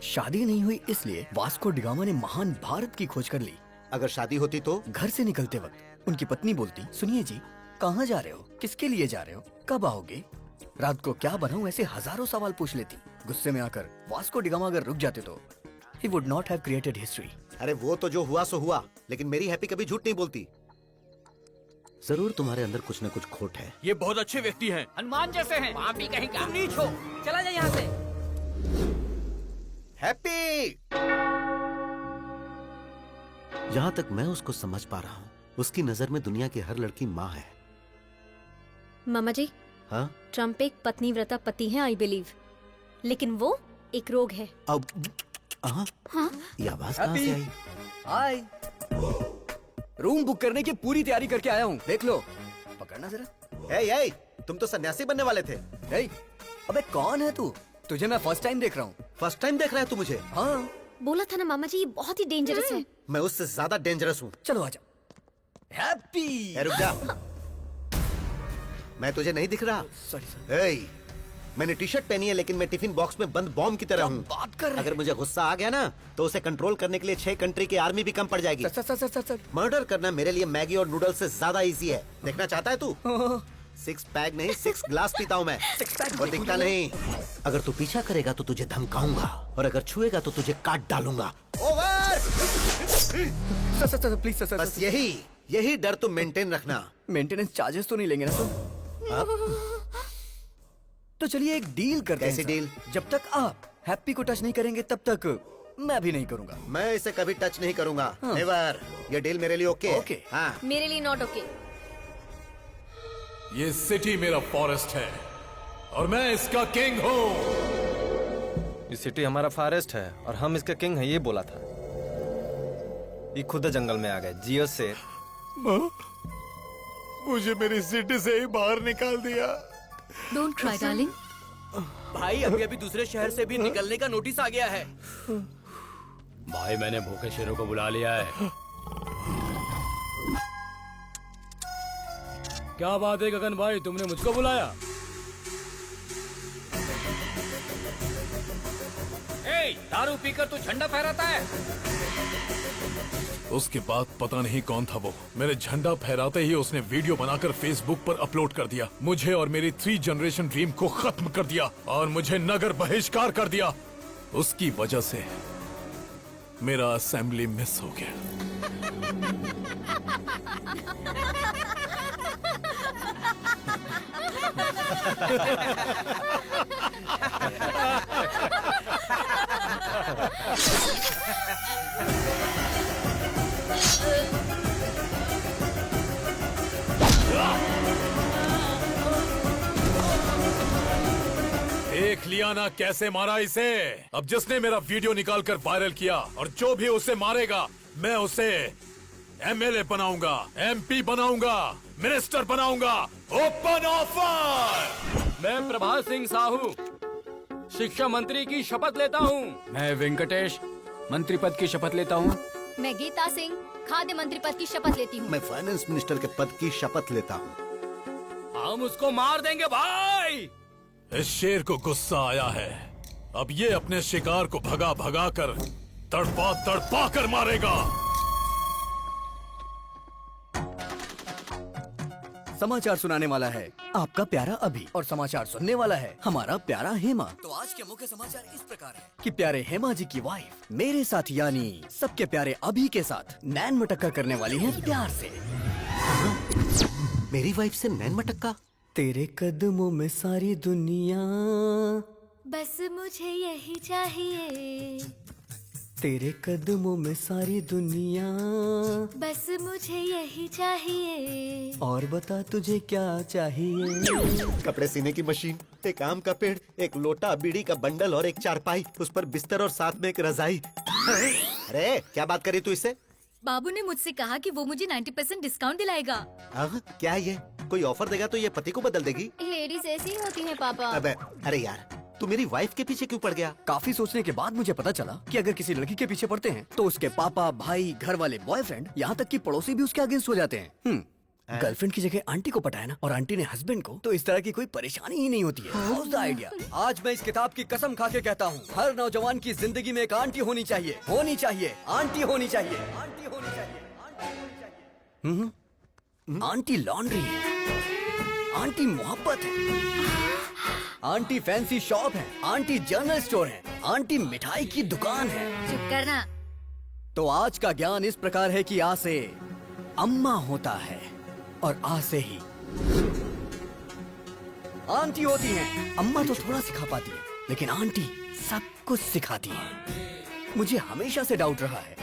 शादी नहीं हुई इसलिए वास्को डिगामा ने महान भारत की खोज कर ली। अगर शादी होती तो? घर से निकलते वक्त उनकी पत्नी बोलती, सुनिए जी, कहाँ जा रहे हो, किसके लिए जा रहे हो, कब आओगे, रात को क्या बनाऊं, ऐसे हजारों सवाल पूछ लेती। गुस्से में आकर वास्को डिगामा अगर रुक जाते तो he would not have created history. अरे वो तो जो हुआ सो हुआ, लेकिन मेरी हैप्पी कभी झूठ नहीं बोलती। जरूर तुम्हारे अंदर कुछ न कुछ खोट है। ये बहुत अच्छे व्यक्ति हैं। हनुमान जैसे हैं। आप भी कहीं का नीच हो, चला जाए यहाँ से। हैप्पी! जहाँ तक मैं उसको समझ पा रहा हूँ, उसकी नजर में दुनिया की हर लड़की माँ है। मामा जी, हाँ? ट्रम्प एक पत्नीव्रता पति है, आई बिलीव, लेकिन वो एक रोग है। अब हाँ? ये आवाज कहाँ से आई? हाय, रूम बुक करने की पूरी तैयारी करके आया हूँ, देख लो। पकड़ना जरा। ए, तुम तो सन्यासी बनने वाले थे। अबे कौन है तू? तुझे मैं फर्स्ट टाइम देख रहा हूँ। फर्स्ट टाइम देख रहा है तू मुझे? हाँ। बोला था ना मामा जी, ये बहुत ही डेंजरस है। मैं उससे ज्यादा डेंजरस हूँ। चलो आजा। हैप्पी! रुक जा। मैं तुझे नहीं दिख रहा? सॉरी। मैंने टी शर्ट पहनी है, लेकिन मैं टिफिन बॉक्स में बंद बॉम्ब की तरह हूँ। बात कर रहे? अगर मुझे गुस्सा आ गया ना, तो उसे कंट्रोल करने के लिए 6 कंट्री की आर्मी भी कम पड़ जाएगी। सर। मर्डर करना मेरे लिए मैगी और नूडल्स से ज्यादा इजी है। देखना चाहता है तू? 6 पैक नहीं, 6 ग्लास पीता हूँ मैं, और दिखता नहीं। अगर तू पीछा करेगा तो तुझे धमकाऊंगा, और अगर छुएगा तो तुझे काट डालूंगा। ओवर! Sir please sir. बस यही डर तुम मेंटेन रखना। मेंटेनेंस चार्जेस तो नहीं लेंगे ना सर? तो चलिए एक डील करते हैं। कैसी डील? जब तक आप हैप्पी को टच नहीं करेंगे तब तक मैं भी नहीं करूंगा। मैं इसे कभी टच नहीं करूंगा। नेवर। ये डील मेरे लिए ओके? ओके। हाँ। मेरे लिए नॉट ओके। ये सिटी मेरा फॉरेस्ट है और मैं इसका किंग हूँ। ये सिटी हमारा फॉरेस्ट है और हम इसके किंग हैं, ये बोला था। ये खुद जंगल में आ गए। जियो से मुझे मेरी सिटी से ही बाहर निकाल दिया। Don't cry darling. भाई अभी दूसरे शहर से भी निकलने का नोटिस आ गया है। भाई मैंने भूखे शेरों को बुला लिया है। क्या बात है गगन भाई, तुमने मुझको बुलाया? दारू पीकर तू झंडा फहराता है? उसके बाद पता नहीं कौन था वो, मेरे झंडा फहराते ही उसने वीडियो बनाकर फेसबुक पर अपलोड कर दिया। मुझे और मेरी 3 जनरेशन ड्रीम को खत्म कर दिया और मुझे नगर बहिष्कार कर दिया। उसकी वजह से मेरा असेंबली मिस हो गया। देख लिया ना कैसे मारा इसे। अब जिसने मेरा वीडियो निकालकर वायरल किया और जो भी उसे मारेगा, मैं उसे एमएलए बनाऊंगा, एमपी बनाऊंगा, मिनिस्टर बनाऊंगा। Open offer. मैं प्रभात सिंह साहू शिक्षा मंत्री की शपथ लेता हूँ। मैं वेंकटेश मंत्री पद की शपथ लेता हूँ। मैं गीता सिंह खाद्य मंत्री पद की शपथ लेती हूँ। मैं फाइनेंस मिनिस्टर के पद की शपथ लेता हूँ। हम उसको मार देंगे भाई। इस शेर को गुस्सा आया है, अब ये अपने शिकार को भगा भगा कर तड़पा तड़पा कर मारेगा। समाचार सुनाने वाला है आपका प्यारा अभी और समाचार सुनने वाला है हमारा प्यारा हेमा। तो आज के मुख्य समाचार इस प्रकार है कि प्यारे हेमा जी की वाइफ मेरे साथ यानी सबके प्यारे अभी के साथ नैन मटक्का करने वाली है प्यार से। मेरी वाइफ से नैन मटक्का? तेरे कदमों में सारी दुनिया, बस मुझे यही चाहिए, तेरे कदमों में सारी दुनिया, बस मुझे यही चाहिए। और बता तुझे क्या चाहिए? कपड़े सीने की मशीन, एक आम का पेड़, एक लोटा, बीड़ी का बंडल और एक चारपाई, उस पर बिस्तर और साथ में एक रजाई। अरे क्या बात करी तू इससे? बाबू ने मुझसे कहा कि वो मुझे 90% डिस्काउंट दिलाएगा। क्या ये कोई ऑफर देगा तो ये पति को बदल देगी? लेडीज ऐसी होती हैं पापा। अबे अरे यार, तू मेरी वाइफ के पीछे क्यों पड़ गया? काफी सोचने के बाद मुझे पता चला कि अगर किसी लड़की के पीछे पड़ते हैं तो उसके पापा, भाई, घर वाले, बॉयफ्रेंड, यहाँ तक कि पड़ोसी भी उसके अगेंस्ट हो जाते हैं। गर्लफ्रेंड की जगह आंटी को पटाया ना, और आंटी ने हस्बैंड को, तो इस तरह की कोई परेशानी ही नहीं होती है। How's the idea? आज मैं इस किताब की कसम खा के कहता हूँ, हर नौजवान की जिंदगी में एक आंटी होनी चाहिए, होनी चाहिए, आंटी होनी चाहिए, आंटी होनी चाहिए, आंटी होनी चाहिए। आंटी लॉन्ड्री है, आंटी मोहब्बत है, आंटी फैंसी शॉप है, आंटी जनरल स्टोर है, आंटी मिठाई की दुकान है। चुप करना। तो आज का ज्ञान इस प्रकार है कि आ से अम्मा होता है और आ से ही आंटी होती है। अम्मा तो थोड़ा सिखा पाती है, लेकिन आंटी सब कुछ सिखाती है। मुझे हमेशा से डाउट रहा है,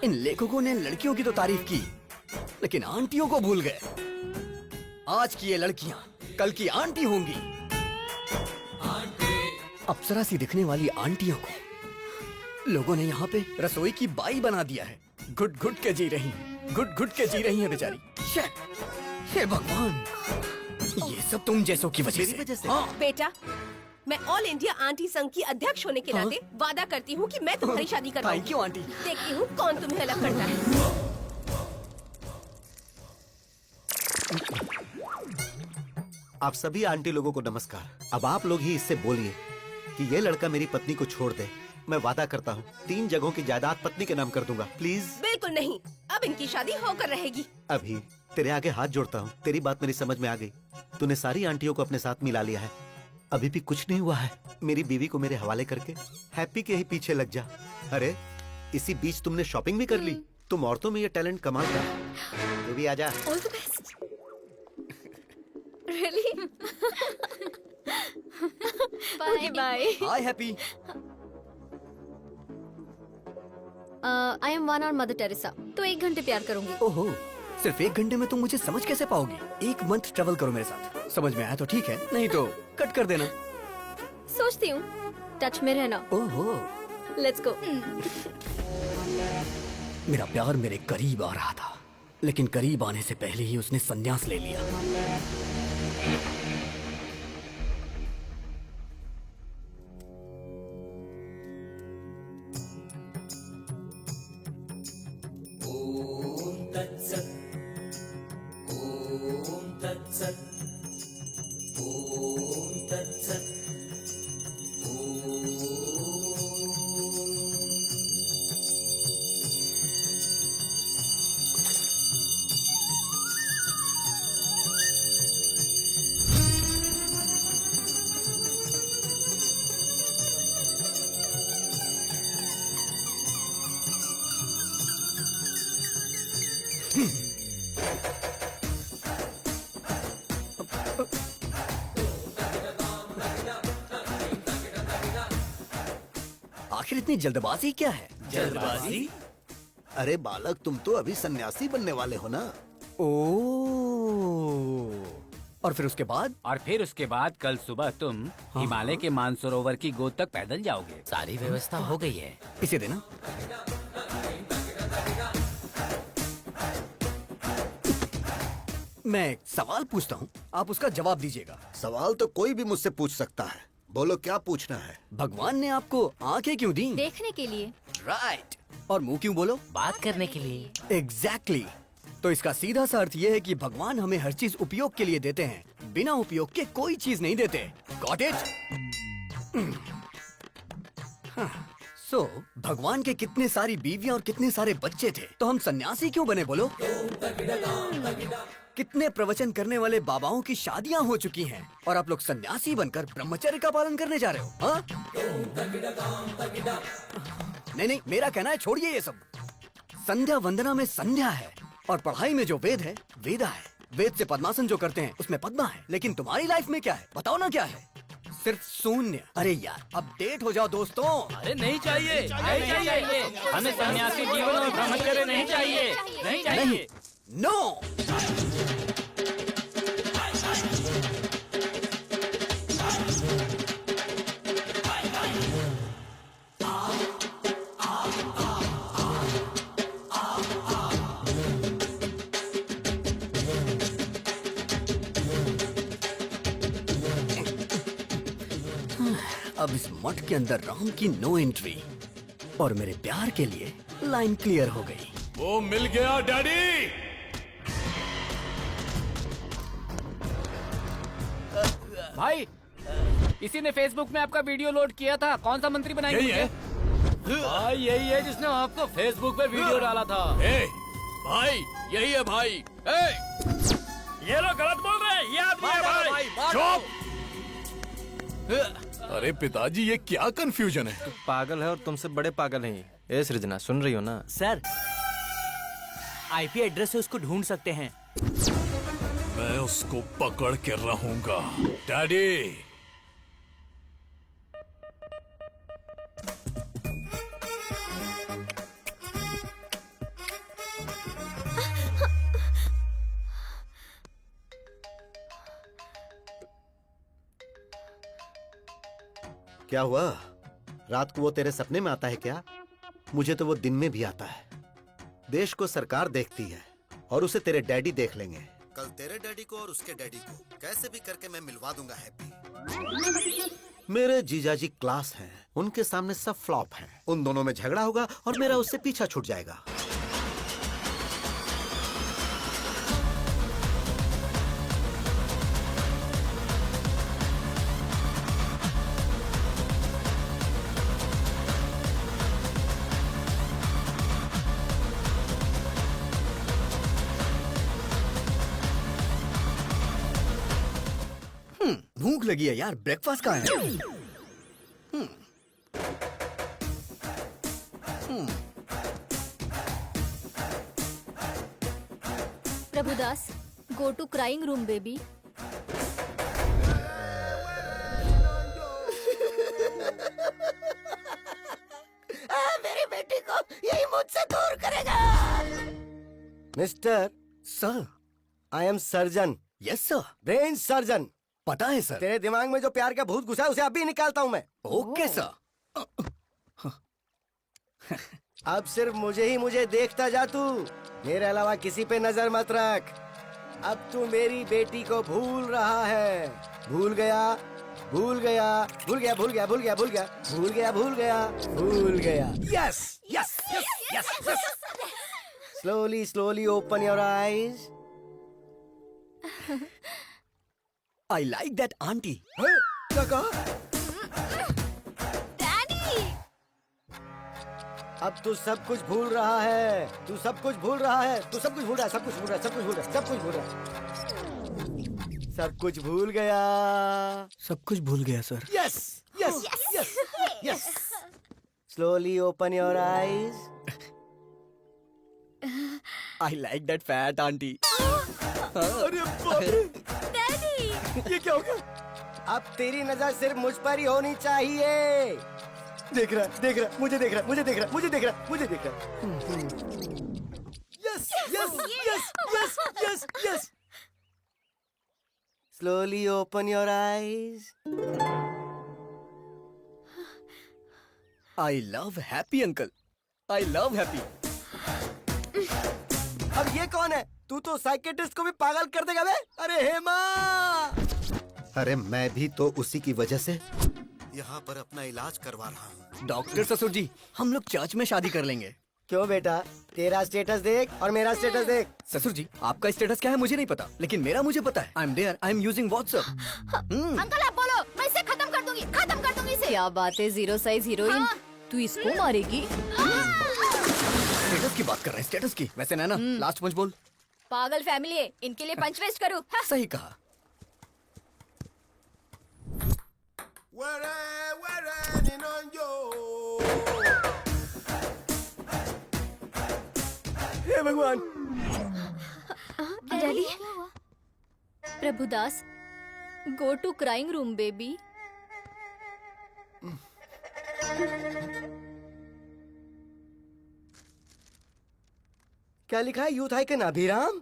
इन लेखकों ने लड़कियों की तो तारीफ की, लेकिन आंटियों को भूल गए। आज की ये लड़कियां कल की आंटी होंगी। अप्सरा सी दिखने वाली आंटियों को लोगों ने यहाँ पे रसोई की बाई बना दिया है। घुट घुट के जी रही, घुट घुट के जी रही है बेचारी। हे भगवान, ये सब तुम जैसों की वजह से। हाँ। बेटा, मैं ऑल इंडिया आंटी संघ की अध्यक्ष होने के नाते वादा करती हूँ कि मैं तुम्हारी शादी करवाऊंगी। Thank you aunty. देखती हूँ कौन तुम्हें अलग करता है। आप सभी आंटी लोगों को नमस्कार। अब आप लोग ही इससे बोलिए कि ये लड़का मेरी पत्नी को छोड़ दे। मैं वादा करता हूँ 3 जगहों की जायदाद पत्नी के नाम कर दूंगा। प्लीज। बिल्कुल नहीं, अब इनकी शादी होकर रहेगी। अभी तेरे आगे हाथ जोड़ता हूँ, तेरी बात मेरी समझ में आ गई। तूने सारी आंटियों को अपने साथ मिला लिया है, अभी भी कुछ नहीं हुआ है। मेरी बीवी को मेरे हवाले करके हैप्पी के ही पीछे लग जा। अरे इसी बीच तुमने शॉपिंग भी कर ली। तुम औरतों में ये टैलेंट कमाल का है। तू भी आजा। All the best. Really? Bye bye. Hi happy. I am 1 और मदर टेरेसा, तो 1 घंटे प्यार करूंगी। ओहो, सिर्फ 1 घंटे में तुम मुझे समझ कैसे पाओगी? 1 मंथ ट्रेवल करो मेरे साथ, समझ में आया तो ठीक है, नहीं तो कट कर देना। सोचती हूँ, टच में रहना। ओहो, लेट्स गो। मेरा प्यार मेरे करीब आ रहा था, लेकिन करीब आने से पहले ही उसने संन्यास ले लिया। आखिर इतनी जल्दबाजी क्या है? जल्दबाजी? अरे बालक, तुम तो अभी सन्यासी बनने वाले हो ना। और फिर उसके बाद? और फिर उसके बाद कल सुबह तुम हिमालय के मानसरोवर की गोद तक पैदल जाओगे। सारी व्यवस्था हो गई है। इसे देना। मैं एक सवाल पूछता हूँ, आप उसका जवाब दीजिएगा। सवाल तो कोई भी मुझसे पूछ सकता है, बोलो क्या पूछना है। भगवान ने आपको आंखें क्यों दी? देखने के लिए। राइट। और मुंह क्यों बोलो? बात करने के लिए। एग्जैक्टली। तो इसका सीधा सा अर्थ ये है कि भगवान हमें हर चीज उपयोग के लिए देते हैं, बिना उपयोग के कोई चीज नहीं देते। Got it? सो भगवान के कितने सारी बीवियां और कितने सारे बच्चे थे, तो हम सन्यासी क्यों बने बोलो? कितने प्रवचन करने वाले बाबाओं की शादियां हो चुकी हैं और आप लोग सन्यासी बनकर ब्रह्मचर्य का पालन करने जा रहे हो, हाँ? नहीं, मेरा कहना है छोड़िए ये सब। संध्या वंदना में संध्या है और पढ़ाई में जो वेद है वेदा है। वेद से पद्मासन जो करते हैं उसमें पद्मा है, लेकिन तुम्हारी लाइफ में क्या है बताओ ना, क्या है? सिर्फ शून्य। अरे यार अपडेट हो जाओ दोस्तों। अरे नहीं चाहिए, नहीं चाहिए, हमें सन्यासी जीवन और ब्रह्मचर्य नहीं चाहिए, नहीं चाहिए। नो। अब इस मठ के अंदर राम की नो एंट्री और मेरे प्यार के लिए लाइन क्लियर हो गई। वो मिल गया डैडी। भाई, इसी ने फेसबुक में आपका वीडियो लोड किया था। कौन सा मंत्री बनाएंगे? यही है भाई, यही है जिसने आपको फेसबुक पे वीडियो डाला था। भाई यही है भाई। ये लोग गलत बोल रहे हैं, ये आदमी है भाई। चुप। अरे पिताजी ये क्या कंफ्यूजन है? पागल है और तुमसे बड़े पागल हैं। ए सृजना, सुन रही हो ना? सर, आईपी एड्रेस से उसको ढूंढ सकते हैं। मैं उसको पकड़ के रहूंगा डैडी। क्या हुआ? रात को वो तेरे सपने में आता है क्या? मुझे तो वो दिन में भी आता है। देश को सरकार देखती है और उसे तेरे डैडी देख लेंगे। कल तेरे डैडी को और उसके डैडी को कैसे भी करके मैं मिलवा दूंगा हैप्पी। मेरे जीजाजी क्लास हैं, उनके सामने सब फ्लॉप हैं। उन दोनों में झगड़ा होगा और मेरा उससे पीछा छूट जाएगा। भूख लगी है यार, ब्रेकफास्ट कहाँ है? Prabhudas, go to crying room baby. मेरी बेटी को यही मुझसे दूर करेगा। Mister sir, I am surgeon. Yes sir. Brain surgeon. पता है सर। तेरे दिमाग में जो प्यार का भूत घुसा है उसे अभी निकालता हूँ मैं। Okay sir. अब सिर्फ मुझे देखता जा तू, मेरे अलावा किसी पे नजर मत रख। अब तू मेरी बेटी को भूल रहा है। भूल गया, भूल गया, भूल गया, भूल गया, भूल गया, भूल गया, भूल गया, भूल गया, भूल गया। Yes yes yes yes yes. Slowly slowly open your eyes. I like that auntie. क्या कहा? अब तू सब कुछ भूल रहा है। तू सब कुछ भूल रहा है। तू सब कुछ भूल रहा है। सब कुछ भूल रहा है। सब कुछ भूल रहा है। सब कुछ भूल रहा है। सब कुछ भूल गया। सब कुछ भूल गया sir. Yes yes yes yes. Slowly open your eyes. I like that fat auntie. अरे बाप रे। ये क्या हो गया? अब तेरी नजर सिर्फ मुझ पर ही होनी चाहिए। देख रहा, मुझे देख रहा, मुझे देख रहा, मुझे देख रहा, मुझे देख रहा। Yes yes yes yes yes yes. Slowly open your eyes. I love happy uncle. I love happy. अब ये कौन है? तू तो साइकेट्रिस्ट को भी पागल कर देगा बे। अरे हेमा, अरे मैं भी तो उसी की वजह से यहाँ पर अपना इलाज करवा रहा हूँ। डॉक्टर ससुर जी, हम लोग चर्च में शादी कर लेंगे। क्यों बेटा, तेरा स्टेटस देख और मेरा स्टेटस देख। ससुर जी, आपका स्टेटस क्या है मुझे नहीं पता, लेकिन मेरा मुझे पता है। I am there, I am using WhatsApp. Uncle आप बोलो, मैं इसे खत्म कर दूंगी इसे। क्या बात है जीरो साइज हीरोइन, तू इसको मारेगी? स्टेटस की बात कर रहे हैं, स्टेटस की। वैसे नैना, लास्ट पंच बोल। पागल फैमिली है, इनके लिए पंच वेस्ट करूँ? सही कहा। हे भगवान। Daddy, Prabhudas, go to crying room baby. क्या लिखा है? Youth icon Abhiram?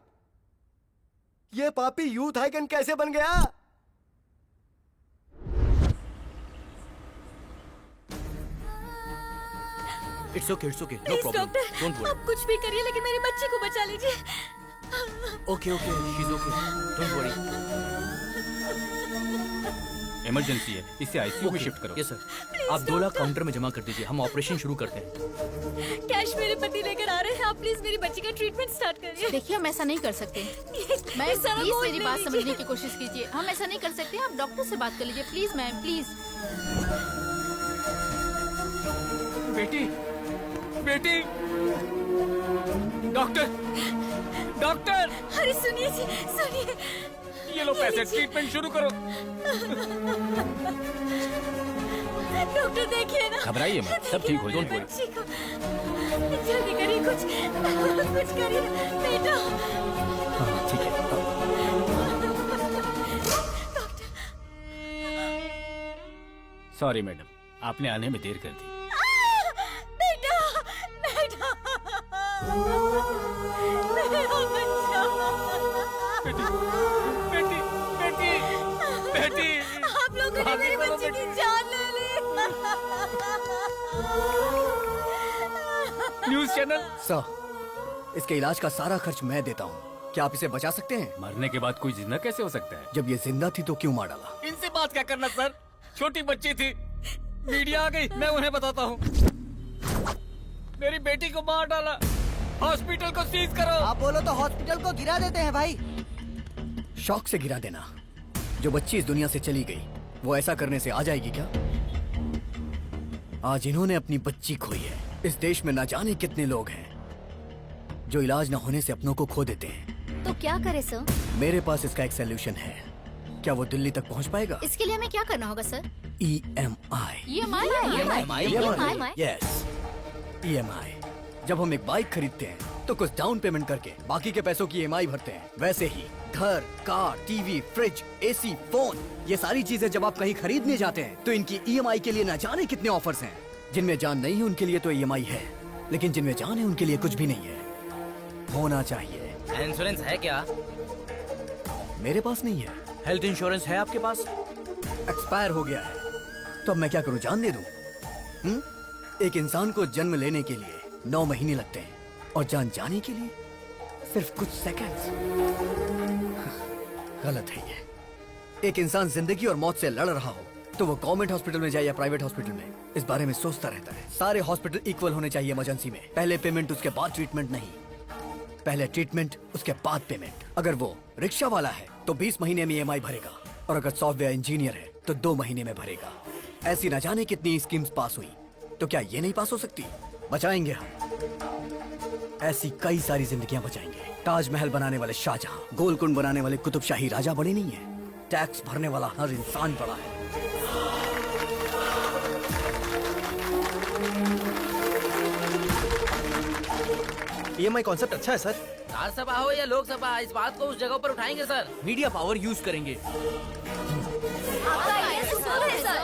ये पापी यूथ आइकन कैसे बन गया? It's okay, no please problem, doctor, don't worry. आप कुछ भी करिए लेकिन मेरी बच्ची को बचा लीजिए। Okay, she is okay, don't worry. Emergency है, इसे आईसीयू में शिफ्ट करो। यस सर, आप 2 लाख काउंटर में जमा कर दीजिए, हम ऑपरेशन शुरू करते हैं। कैश मेरे पति लेकर आ रहे हैं, आप प्लीज मेरी बच्ची का ट्रीटमेंट स्टार्ट करिए। देखिए, हम ऐसा नहीं कर सकते। मैम, प्लीज मेरी बात समझने की कोशिश कीजिए। हम ऐसा नहीं कर सकते, आप डॉक्टर से बात कर लीजिए प्लीज मैम, प्लीज। बेटी, बेटी, डॉक्टर, डॉक्टर, अरे सुनिए जी, सुनिए। ये लो पैसे, ट्रीटमेंट शुरू करो। डॉक्टर देखिए ना, घबराइए मत, सब ठीक हो मेरी जाएगा। बच्ची को जल्दी करिए, कुछ करिए बेटा। ठीक है। सॉरी मैडम, आपने आने में देर कर दी। बेटा, बेटा, मेरा बच्चा। बेटी, बेटी, बेटी, बेटी, आप लोगों ने मेरी बच्ची की जान ले ली। News channel. सर, इसके इलाज का सारा खर्च मैं देता हूँ। क्या आप इसे बचा सकते हैं? मरने के बाद कोई जिंदा कैसे हो सकता है? जब ये जिंदा थी तो क्यों मार डाला? इनसे बात क्या करना सर, छोटी बच्ची थी, मीडिया आ गई, मैं उन्हें बताता हूँ। मेरी बेटी को मार डाला, हॉस्पिटल को सीज करो। आप बोलो तो हॉस्पिटल को गिरा देते हैं भाई। शौक से गिरा देना। जो बच्ची इस दुनिया से चली गई, वो ऐसा करने से आ जाएगी क्या? आज इन्होंने अपनी बच्ची खोई है। इस देश में ना जाने कितने लोग हैं जो इलाज न होने से अपनों को खो देते हैं। तो क्या करे सर? मेरे पास इसका एक सोल्यूशन है। क्या वो दिल्ली तक पहुंच पाएगा? इसके लिए हमें क्या करना होगा सर? EMI। Yes, EMI। जब हम एक बाइक खरीदते हैं तो कुछ डाउन पेमेंट करके बाकी के पैसों की EMI भरते हैं। वैसे ही घर, car, TV, fridge, AC, phone, ये सारी चीजें जब आप कहीं खरीदने जाते हैं तो इनकी EMI के लिए न जाने कितने ऑफर्स हैं। जिनमें जान नहीं है उनके लिए तो EMI है, लेकिन जिनमें जान है उनके लिए कुछ भी नहीं है। होना चाहिए। इंश्योरेंस है क्या? मेरे पास नहीं है। हेल्थ इंश्योरेंस है आपके पास? एक्सपायर हो गया है। तो अब मैं क्या करूं, जान दे दूं? एक इंसान को जन्म लेने के लिए 9 महीने लगते हैं और जान जाने के लिए सिर्फ कुछ सेकंड्स। गलत है ये। एक इंसान जिंदगी और मौत से लड़ रहा हो तो वो गवर्नमेंट हॉस्पिटल में जाए या प्राइवेट हॉस्पिटल में, इस बारे में सोचता रहता है। सारे हॉस्पिटल इक्वल होने चाहिए इमरजेंसी में। पहले पेमेंट उसके बाद ट्रीटमेंट नहीं, पहले ट्रीटमेंट उसके बाद पेमेंट। अगर वो रिक्शा वाला है तो 20 महीने में EMI भरेगा, और अगर सॉफ्टवेयर इंजीनियर है तो 2 महीने में भरेगा। ऐसी न जाने कितनी स्कीम्स पास हुई, तो क्या ये नहीं पास हो सकती? बचाएंगे हम। ऐसी कई सारी जिंदगियां बचाएंगे। ताजमहल बनाने वाले शाहजहां, गोलकुंड बनाने वाले कुतुब शाही राजा बड़े नहीं है, टैक्स भरने वाला हर इंसान बड़ा है। EMI कॉन्सेप्ट अच्छा है सर। राज्यसभा हो या लोकसभा, इस बात को उस जगह पर उठाएंगे सर। मीडिया पावर यूज करेंगे। आपका ये सुन है सर।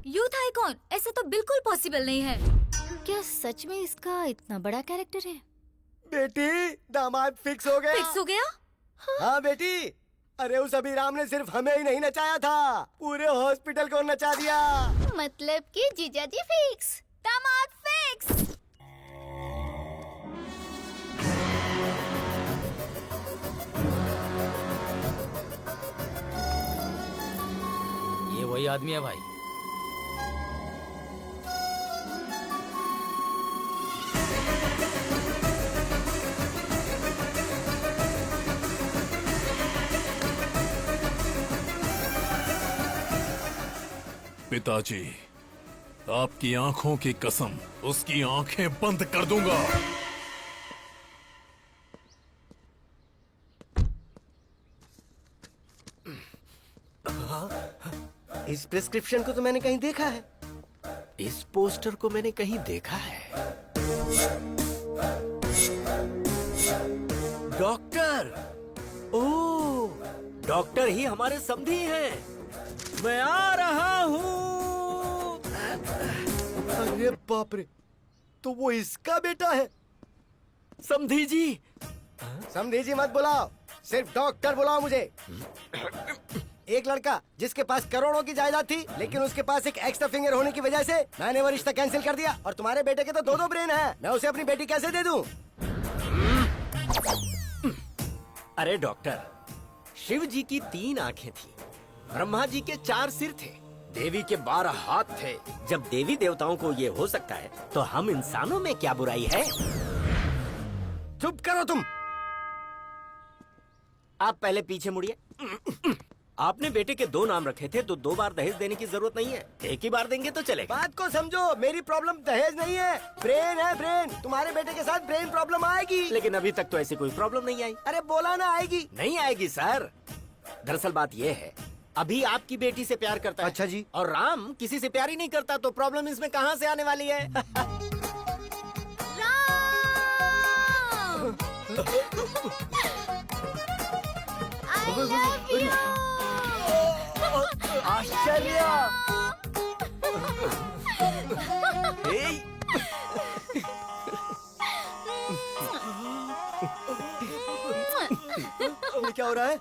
यूथ आइकॉन, ऐसा तो बिल्कुल पॉसिबल नहीं है। क्या सच में इसका इतना बड़ा कैरेक्टर है? बेटी, दामाद फिक्स हो गया। फिक्स हो गया? हाँ बेटी, अरे उस अभिराम ने सिर्फ हमें ही नहीं नचाया था, पूरे हॉस्पिटल को नचा दिया। मतलब कि जीजाजी फिक्स, दामाद फिक्स। ये वही आदमी है भाई। पिताजी, आपकी आंखों की कसम, उसकी आंखें बंद कर दूंगा। इस प्रिस्क्रिप्शन को तो मैंने कहीं देखा है। इस पोस्टर को मैंने कहीं देखा है। डॉक्टर, ओ, डॉक्टर ही हमारे समधी हैं। मैं आ रहा हूँ। अरे बाप रे, तो वो इसका बेटा है। समधी जी। समधी जी मत बुलाओ, सिर्फ डॉक्टर बुलाओ मुझे। एक लड़का जिसके पास करोड़ों की जायदाद थी, लेकिन उसके पास एक एक्स्ट्रा फिंगर होने की वजह से मैंने वो रिश्ता कैंसिल कर दिया। और तुम्हारे बेटे के तो दो ब्रेन हैं। मैं उसे अपनी बेटी कैसे दे दूं? अरे डॉक्टर, शिव जी की 3 आंखें थी, ब्रह्मा जी के 4 सिर थे, देवी के 12 हाथ थे। जब देवी देवताओं को ये हो सकता है, तो हम इंसानों में क्या बुराई है? चुप करो तुम। आप पहले पीछे मुड़िए। आपने बेटे के 2 नाम रखे थे, तो 2 बार दहेज देने की जरूरत नहीं है। एक ही बार देंगे तो चलेगा। बात को समझो, मेरी प्रॉब्लम दहेज नहीं है, ब्रेन है ब्रेन। तुम्हारे बेटे के साथ ब्रेन प्रॉब्लम आएगी। लेकिन अभी तक तो ऐसी कोई प्रॉब्लम नहीं आई। अरे बोला ना आएगी। नहीं आएगी सर। दरअसल बात ये है, अभी आपकी बेटी से प्यार करता है। अच्छा जी। और राम किसी से प्यार ही नहीं करता, तो प्रॉब्लम इसमें कहाँ से आने वाली है? आश्चर्य। ये क्या हो रहा है?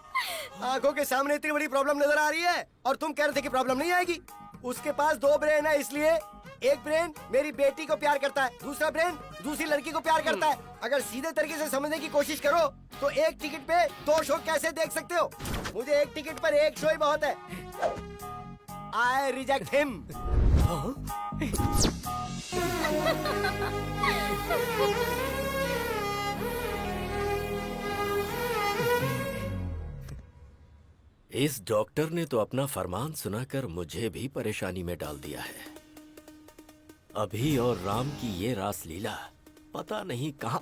आंखों के सामने इतनी बड़ी प्रॉब्लम नजर आ रही है और तुम कह रहे थे कि प्रॉब्लम नहीं आएगी। उसके पास 2 ब्रेन है, इसलिए एक ब्रेन मेरी बेटी को प्यार करता है, दूसरा ब्रेन दूसरी लड़की को प्यार करता है। अगर सीधे तरीके से समझने की कोशिश करो तो एक टिकट पे 2 शो कैसे देख सकते हो? मुझे एक टिकट पर 1 शो ही बहुत है। I reject him. इस डॉक्टर ने तो अपना फरमान सुनाकर मुझे भी परेशानी में डाल दिया है। अभी और राम की ये रास लीला पता नहीं कहाँ।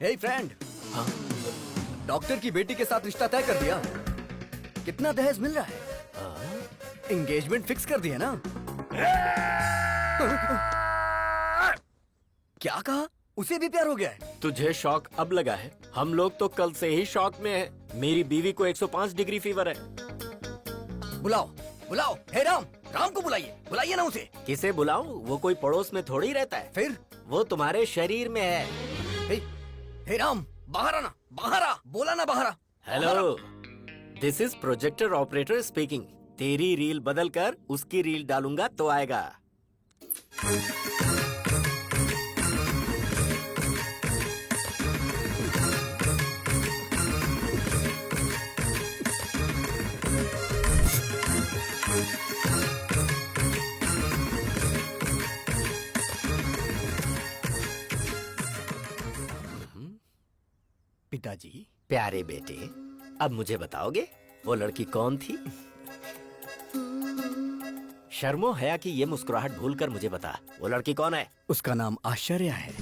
हे फ्रेंड, डॉक्टर की बेटी के साथ रिश्ता तय कर दिया। कितना दहेज मिल रहा है? एंगेजमेंट फिक्स कर दिया ना? क्या कहा? उसे भी प्यार हो गया है? तुझे शॉक अब लगा है? हम लोग तो कल से ही शॉक में हैं। मेरी बीवी को 105 डिग्री फीवर है। बुलाओ बुलाओ, हे राम, राम को बुलाइए, बुलाइए ना उसे। किसे बुलाऊं? वो कोई पड़ोस में थोड़ी रहता है। फिर वो तुम्हारे शरीर में है। हे राम, बाहर आना, बाहर आ, बोला ना बाहर आ। Hello, this is projector operator speaking. तेरी रील बदल कर उसकी रील डालूंगा तो आएगा। पिताजी। प्यारे बेटे, अब मुझे बताओगे वो लड़की कौन थी? शर्मो हया की ये मुस्कुराहट भूलकर मुझे बता, वो लड़की कौन है? उसका नाम आश्चर्य है।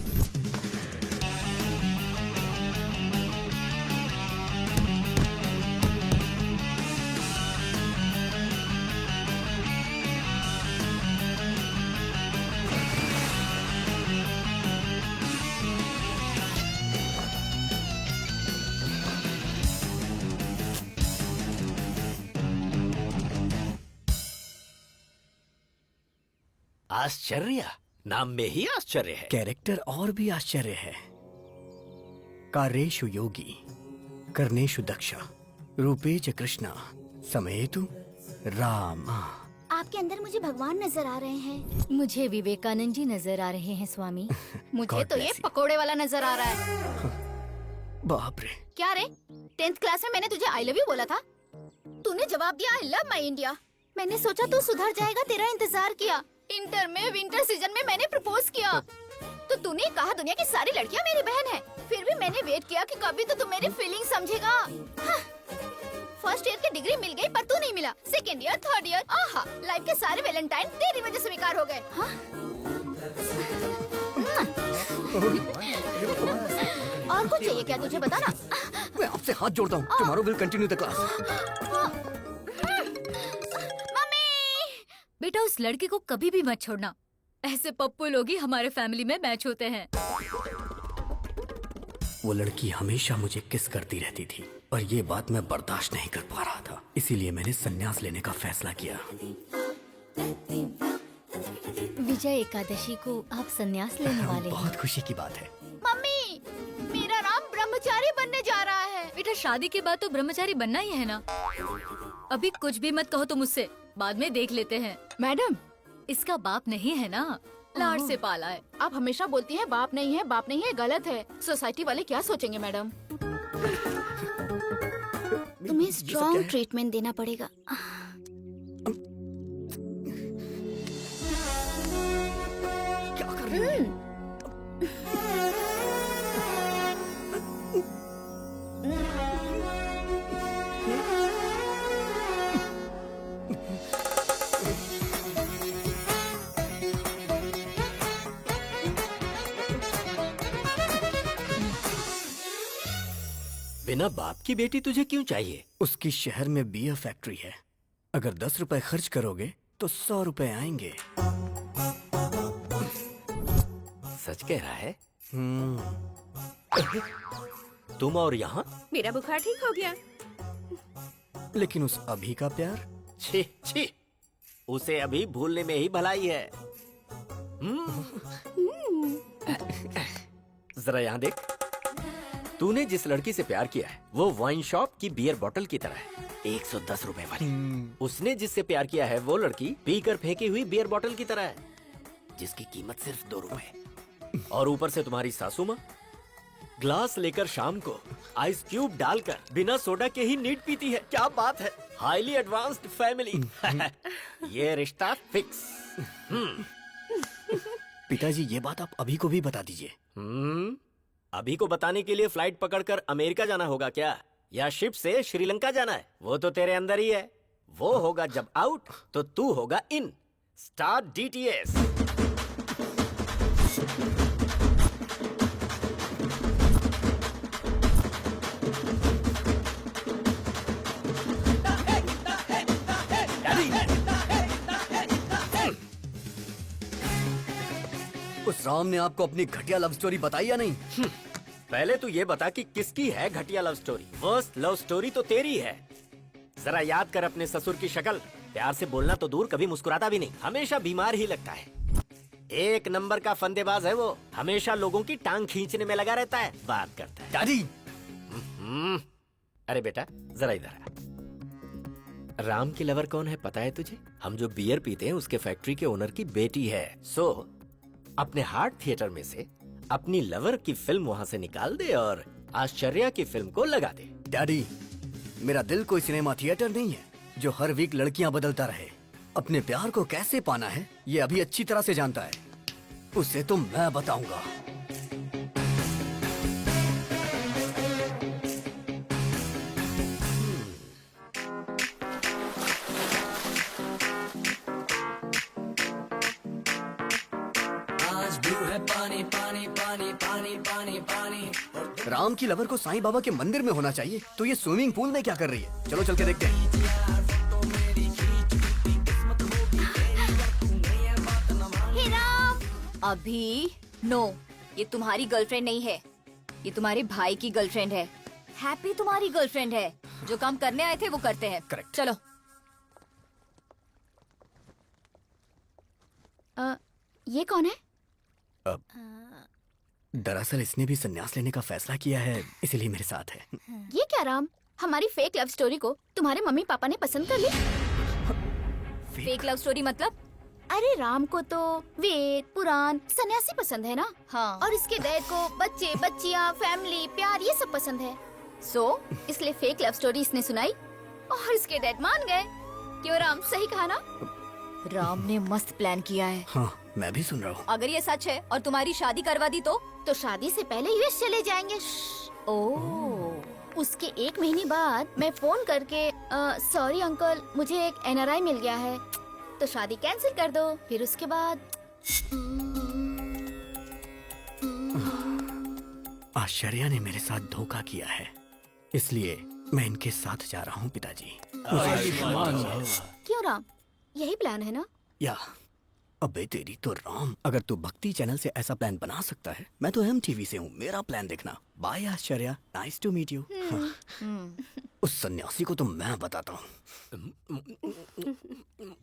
आश्चर्य, नाम में ही आश्चर्य है। कैरेक्टर और भी आश्चर्य है। कार्येषु योगी, कर्णेषु दक्षा, रूपेच कृष्णा, समयेतु राम। आपके अंदर मुझे भगवान नजर आ रहे हैं। मुझे विवेकानंद जी नजर आ रहे हैं स्वामी। मुझे God तो ये bless you. पकोड़े वाला नजर आ रहा है। बाप रे। क्या रे, 10th क्लास में मैंने तुझे आई लव यू बोला था, तूने जवाब दिया आई लव माई इंडिया। मैंने सोचा तू सुधर जाएगा, तेरा इंतजार किया। इंटर में विंटर सीजन में मैंने प्रपोज किया, तो तूने कहा दुनिया की सारी लड़कियां मेरी बहन है। फिर भी मैंने वेट किया कि कभी तो तू मेरी फीलिंग समझेगा। फर्स्ट ईयर की डिग्री मिल गई पर तू नहीं मिला। सेकेंड ईयर, थर्ड ईयर, आहा, लाइफ के सारे वैलेंटाइन तेरी वजह से बेकार हो गए। हाँ? और कुछ चाहिए क्या तुझे, बता ना। मैं आपसे हाथ जोड़ता हूँ। Tomorrow will continue the class. बेटा उस लड़की को कभी भी मत छोड़ना। ऐसे पप्पू लोग ही हमारे फैमिली में मैच होते हैं। वो लड़की हमेशा मुझे किस करती रहती थी और ये बात मैं बर्दाश्त नहीं कर पा रहा था। इसीलिए मैंने संन्यास लेने का फैसला किया। विजय एकादशी को आप संन्यास लेने वाले हैं। बहुत खुशी की बात है। मम्मी, मेरा नाम ब्रह्मचारी बनने जा रहा है। बेटा शादी के बाद तो ब्रह्मचारी बनना ही है ना। अभी कुछ भी मत कहो तो मुझसे, बाद में देख लेते हैं। मैडम, इसका बाप नहीं है ना, लाड से पाला है। आप हमेशा बोलती हैं बाप नहीं है, बाप नहीं है, गलत है। सोसाइटी वाले क्या सोचेंगे मैडम? तुम्हें स्ट्रॉन्ग ट्रीटमेंट देना पड़ेगा। क्या कर रही है? बिना बाप की बेटी तुझे क्यों चाहिए? उसकी शहर में बियर फैक्ट्री है। अगर 10 रुपए खर्च करोगे तो 100 रुपए आएंगे। सच कह रहा है? तुम और यहाँ? मेरा बुखार ठीक हो गया। लेकिन उस अभी का प्यार? छी छी, उसे अभी भूलने में ही भलाई है। जरा यहाँ देख, तूने जिस लड़की से प्यार किया है वो वाइन शॉप की बियर बोतल की तरह है, 110 रुपए वाली। उसने जिससे प्यार किया है वो लड़की पीकर फेंकी हुई बियर बोतल की तरह है, जिसकी कीमत सिर्फ 2 रुपए। और ऊपर से तुम्हारी सासू माँ ग्लास लेकर शाम को आइस क्यूब डालकर बिना सोडा के ही नीट पीती है। क्या बात है, हाईली एडवांस्ड फैमिली। ये रिश्ता फिक्स। पिताजी, ये बात आप अभी को भी बता दीजिए। अभी को बताने के लिए फ्लाइट पकड़कर अमेरिका जाना होगा क्या, या शिप से श्रीलंका जाना है? वो तो तेरे अंदर ही है। वो होगा जब आउट तो तू होगा इन। Start DTS। उस राम ने आपको अपनी घटिया लव स्टोरी बताई या नहीं? पहले तू ये बता कि किसकी है घटिया love story. Worst love story तो तेरी है। जरा याद कर अपने ससुर की शक्ल। प्यार से बोलना तो दूर, कभी मुस्कुराता भी नहीं, हमेशा बीमार ही लगता है। एक नंबर का फंदेबाज है वो, हमेशा लोगों की टांग खींचने में लगा रहता है, बात करता है। दादी! अरे बेटा जरा इधर आ। राम की लवर कौन है पता है तुझे? हम जो बियर पीते हैं उसके फैक्ट्री के ओनर की बेटी है। सो अपने हार्ट थिएटर में से अपनी लवर की फिल्म वहाँ से निकाल दे और आश्चर्या की फिल्म को लगा दे। डैडी, मेरा दिल कोई सिनेमा थिएटर नहीं है जो हर वीक लड़कियां बदलता रहे। अपने प्यार को कैसे पाना है ये अभी अच्छी तरह से जानता है। उसे तो मैं बताऊंगा। राम की लवर को साईं बाबा के मंदिर में होना चाहिए, तो ये स्विमिंग पूल में क्या कर रही है? चलो चल के देखते हैं। हे राम! अभी नो, ये तुम्हारी गर्लफ्रेंड नहीं है, ये तुम्हारे भाई की गर्लफ्रेंड है। हैप्पी तुम्हारी गर्लफ्रेंड है। जो काम करने आए थे वो करते हैं। करेक्ट। चलो। ये कौन है? दरअसल इसने भी संन्यास लेने का फैसला किया है, इसीलिए मेरे साथ है। ये क्या राम, हमारी फेक लव स्टोरी को तुम्हारे मम्मी पापा ने पसंद कर ली? फेक लव स्टोरी मतलब? अरे राम को तो वेद पुराण सन्यासी पसंद है ना। हाँ। और इसके डैड को बच्चे बच्चियाँ फैमिली प्यार ये सब पसंद है। इसलिए फेक लव स्टोरी इसने सुनाई और इसके डैड मान गए। क्यों राम, सही कहा ना? राम ने मस्त प्लान किया है। हाँ, मैं भी सुन रहा हूँ। अगर ये सच है और तुम्हारी शादी करवा दी तो शादी से पहले यूएस चले जाएंगे। उसके 1 महीने बाद मैं फोन करके सॉरी अंकल, मुझे एक NRI मिल गया है, तो शादी कैंसिल कर दो। फिर उसके बाद आश्चर्या ने मेरे साथ धोखा किया है, इसलिए मैं इनके साथ जा रहा हूँ पिताजी। क्यों राम, यही प्लान है ना? या अबे तेरी तो राम, अगर तू भक्ति चैनल से ऐसा प्लान बना सकता है, मैं तो MTV से हूँ, मेरा प्लान देखना। Bye Aashcharya, nice to meet you. उस सन्यासी को तो मैं बताता हूँ।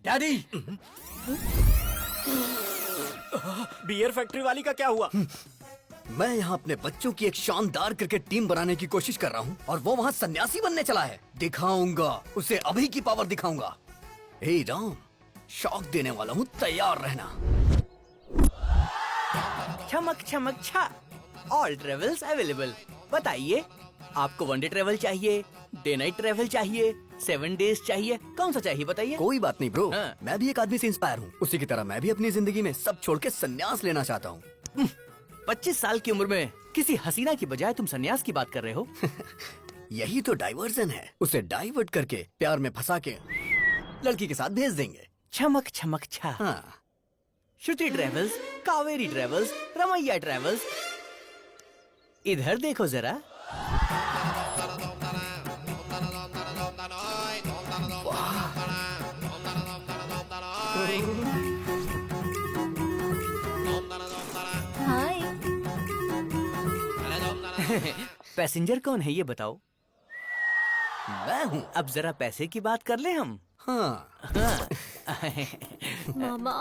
डैडी, बियर फैक्ट्री वाली का क्या हुआ? मैं यहाँ अपने बच्चों की एक शानदार क्रिकेट टीम बनाने की कोशिश कर रहा हूँ और वो वहाँ सन्यासी बनने चला है। दिखाऊंगा उसे, अभी की पावर दिखाऊंगा। हे राम, शॉक देने वाला हूँ, तैयार रहना। चमक चमक छा, ऑल ट्रेवल्स अवेलेबल। बताइए, आपको 1 डे ट्रेवल चाहिए, डे नाइट ट्रेवल चाहिए, 7 डेज चाहिए, कौन सा चाहिए बताइए? कोई बात नहीं ब्रो, हाँ। मैं भी एक आदमी से इंस्पायर हूँ। उसी की तरह मैं भी अपनी जिंदगी में सब छोड़ के संन्यास लेना चाहता हूँ। 25 साल की उम्र में किसी हसीना की बजाय तुम सन्यास की बात कर रहे हो? यही तो डाइवर्जन है, उसे डाइवर्ट करके प्यार में फंसा के लड़की के साथ भेज देंगे। चमक चमक छा। हाँ। Shruti travels, Kaveri travels, Ramaiya travels. इधर देखो जरा। हाय। पैसेंजर कौन है ये बताओ? मैं हूँ। अब जरा पैसे की बात कर ले हम। हाँ। मामा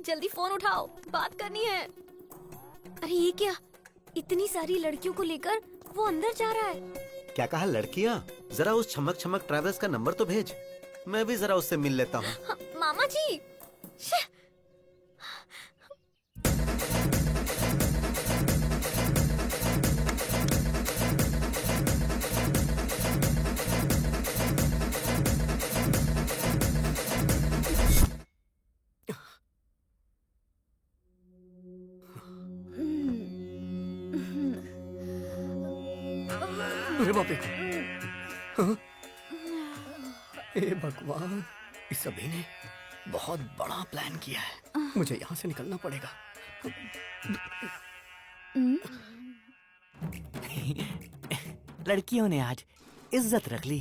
जल्दी फोन उठाओ, बात करनी है। अरे ये क्या, इतनी सारी लड़कियों को लेकर वो अंदर जा रहा है। क्या कहा लड़कियाँ? जरा उस छमक छमक ट्रैवल्स का नंबर तो भेज, मैं भी जरा उससे मिल लेता हूँ। हाँ, मामा जी। अरे बाप रे, हाँ? हे भगवान, इस सभी ने बहुत बड़ा प्लान किया है। मुझे यहाँ से निकलना पड़ेगा। लड़कियों ने आज इज्जत रख ली।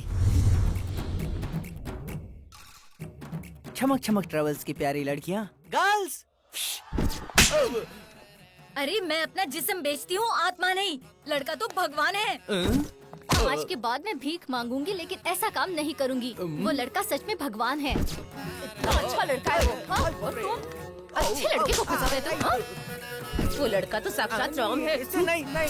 चमक चमक ट्रेवल्स की प्यारी लड़कियाँ, गर्ल्स। अरे मैं अपना जिस्म बेचती हूँ, आत्मा नहीं। लड़का तो भगवान है। आज के बाद मैं भीख मांगूंगी, लेकिन ऐसा काम नहीं करूंगी। वो लड़का सच में भगवान है। इतना अच्छा लड़का है वो। हाँ? और तुम अच्छे लड़के को फंसा रहे तुम। हाँ? वो लड़का तो साक्षात राम है। नहीं नहीं।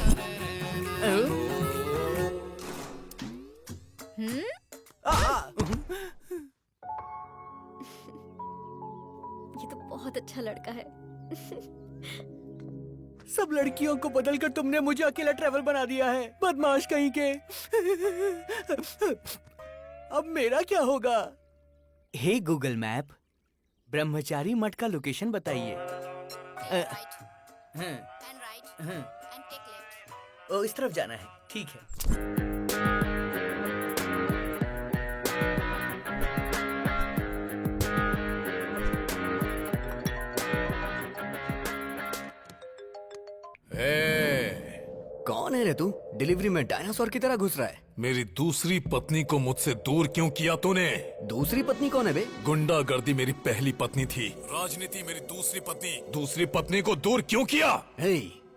ये तो बहुत अच्छा लड़का है। सब लड़कियों को बदलकर तुमने मुझे अकेला ट्रैवल बना दिया है, बदमाश कहीं के। अब मेरा क्या होगा? हे गूगल मैप, ब्रह्मचारी मठ का लोकेशन बताइए। ओ, इस तरफ जाना है, ठीक है। कौन है रे तू? डिलीवरी में डायनासोर की तरह घुस रहा है। मेरी दूसरी पत्नी को मुझसे दूर क्यों किया तूने? दूसरी पत्नी कौन है बे? गुंडागर्दी मेरी पहली पत्नी थी, राजनीति मेरी दूसरी पत्नी। दूसरी पत्नी को दूर क्यों किया? हे,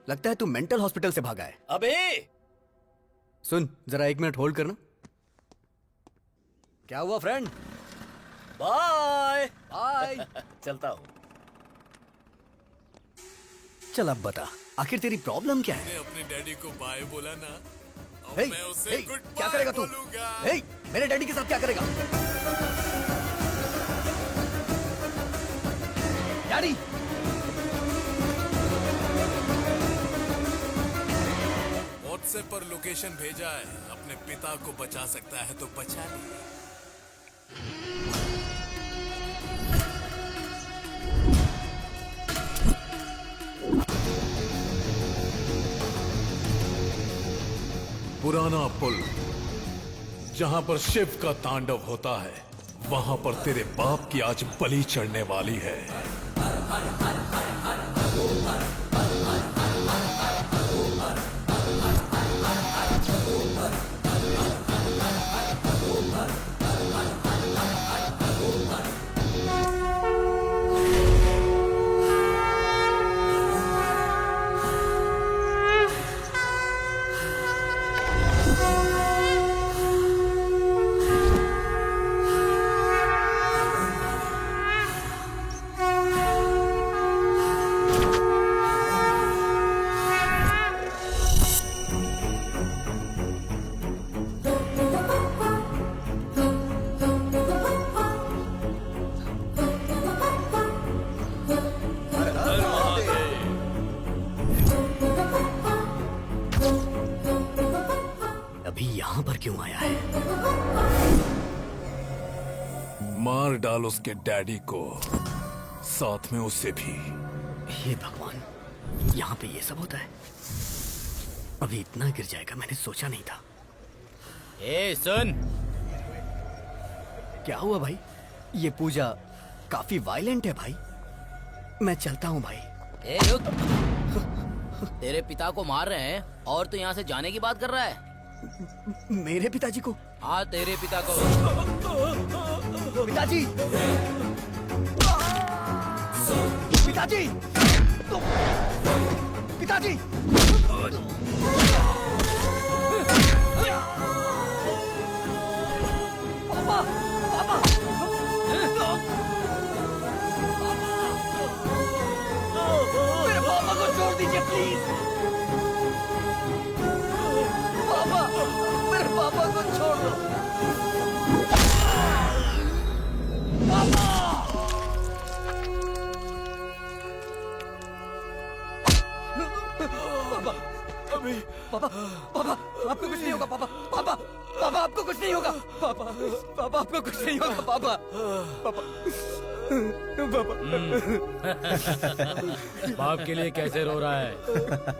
लगता है तू मेंटल हॉस्पिटल से भागा है। अबे सुन, जरा 1 मिनट होल्ड करना। क्या हुआ फ्रेंड? Bye bye. चलता हूँ। चल अब बता, आखिर तेरी प्रॉब्लम क्या है? मैंने अपने डैडी को बाय बोला ना, अब हे, मैं उसे हे, गुड क्या करेगा तू? हे, मेरे डैडी के साथ क्या करेगा? डैडी! व्हाट्सएप पर लोकेशन भेजा है, अपने पिता को बचा सकता है तो बचा ले। पुराना पुल जहां पर शिव का तांडव होता है, वहां पर तेरे बाप की आज बलि चढ़ने वाली है। अभी यहाँ पर क्यों आया है? मार डाल उसके डैडी को, साथ में उसे भी। हे भगवान, यहाँ पे ये सब होता है? अभी इतना गिर जाएगा मैंने सोचा नहीं था। ए सुन, क्या हुआ भाई? ये पूजा काफी वायलेंट है भाई। मैं चलता हूँ भाई। ए रुक, तेरे पिता को मार रहे हैं और तू यहाँ से जाने की बात कर रहा है? मेरे पिताजी को? हाँ तेरे पिता को। पिताजी! पिताजी! पिताजी! पापा! पापा! मेरे पापा को छोड़ दीजिए प्लीज। पापा, मेरे पापा को छोड़ दो। पापा! पापा, अभी पापा, पापा, आपको कुछ नहीं होगा पापा, पापा, पापा आपको कुछ नहीं होगा, पापा, पापा आपको कुछ नहीं होगा, पापा, पापा, पापा। बाप के लिए कैसे रो रहा है?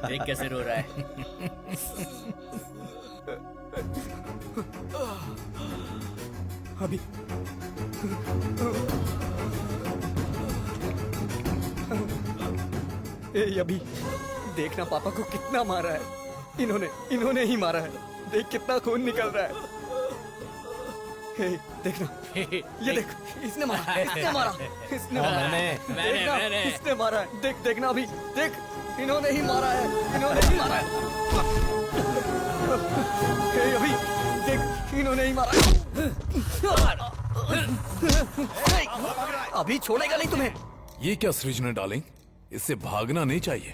देख कैसे रो रहा है। अभी अभी देखना पापा को कितना मारा है। इन्होंने ही मारा है। देख कितना खून निकल रहा है। हे, देखना, ये देख, इसने मारा, इसने मारा, इसने मारा, देखना, इसने मारा है। देख, देखना अभी, देख, इन्होंने ही मारा है, इन्होंने ही मारा है। हे, अभी देख, इन्होंने ही मारा है। अभी छोड़ेगा नहीं तुम्हें। ये क्या सृजना डार्लिंग, इससे भागना नहीं चाहिए।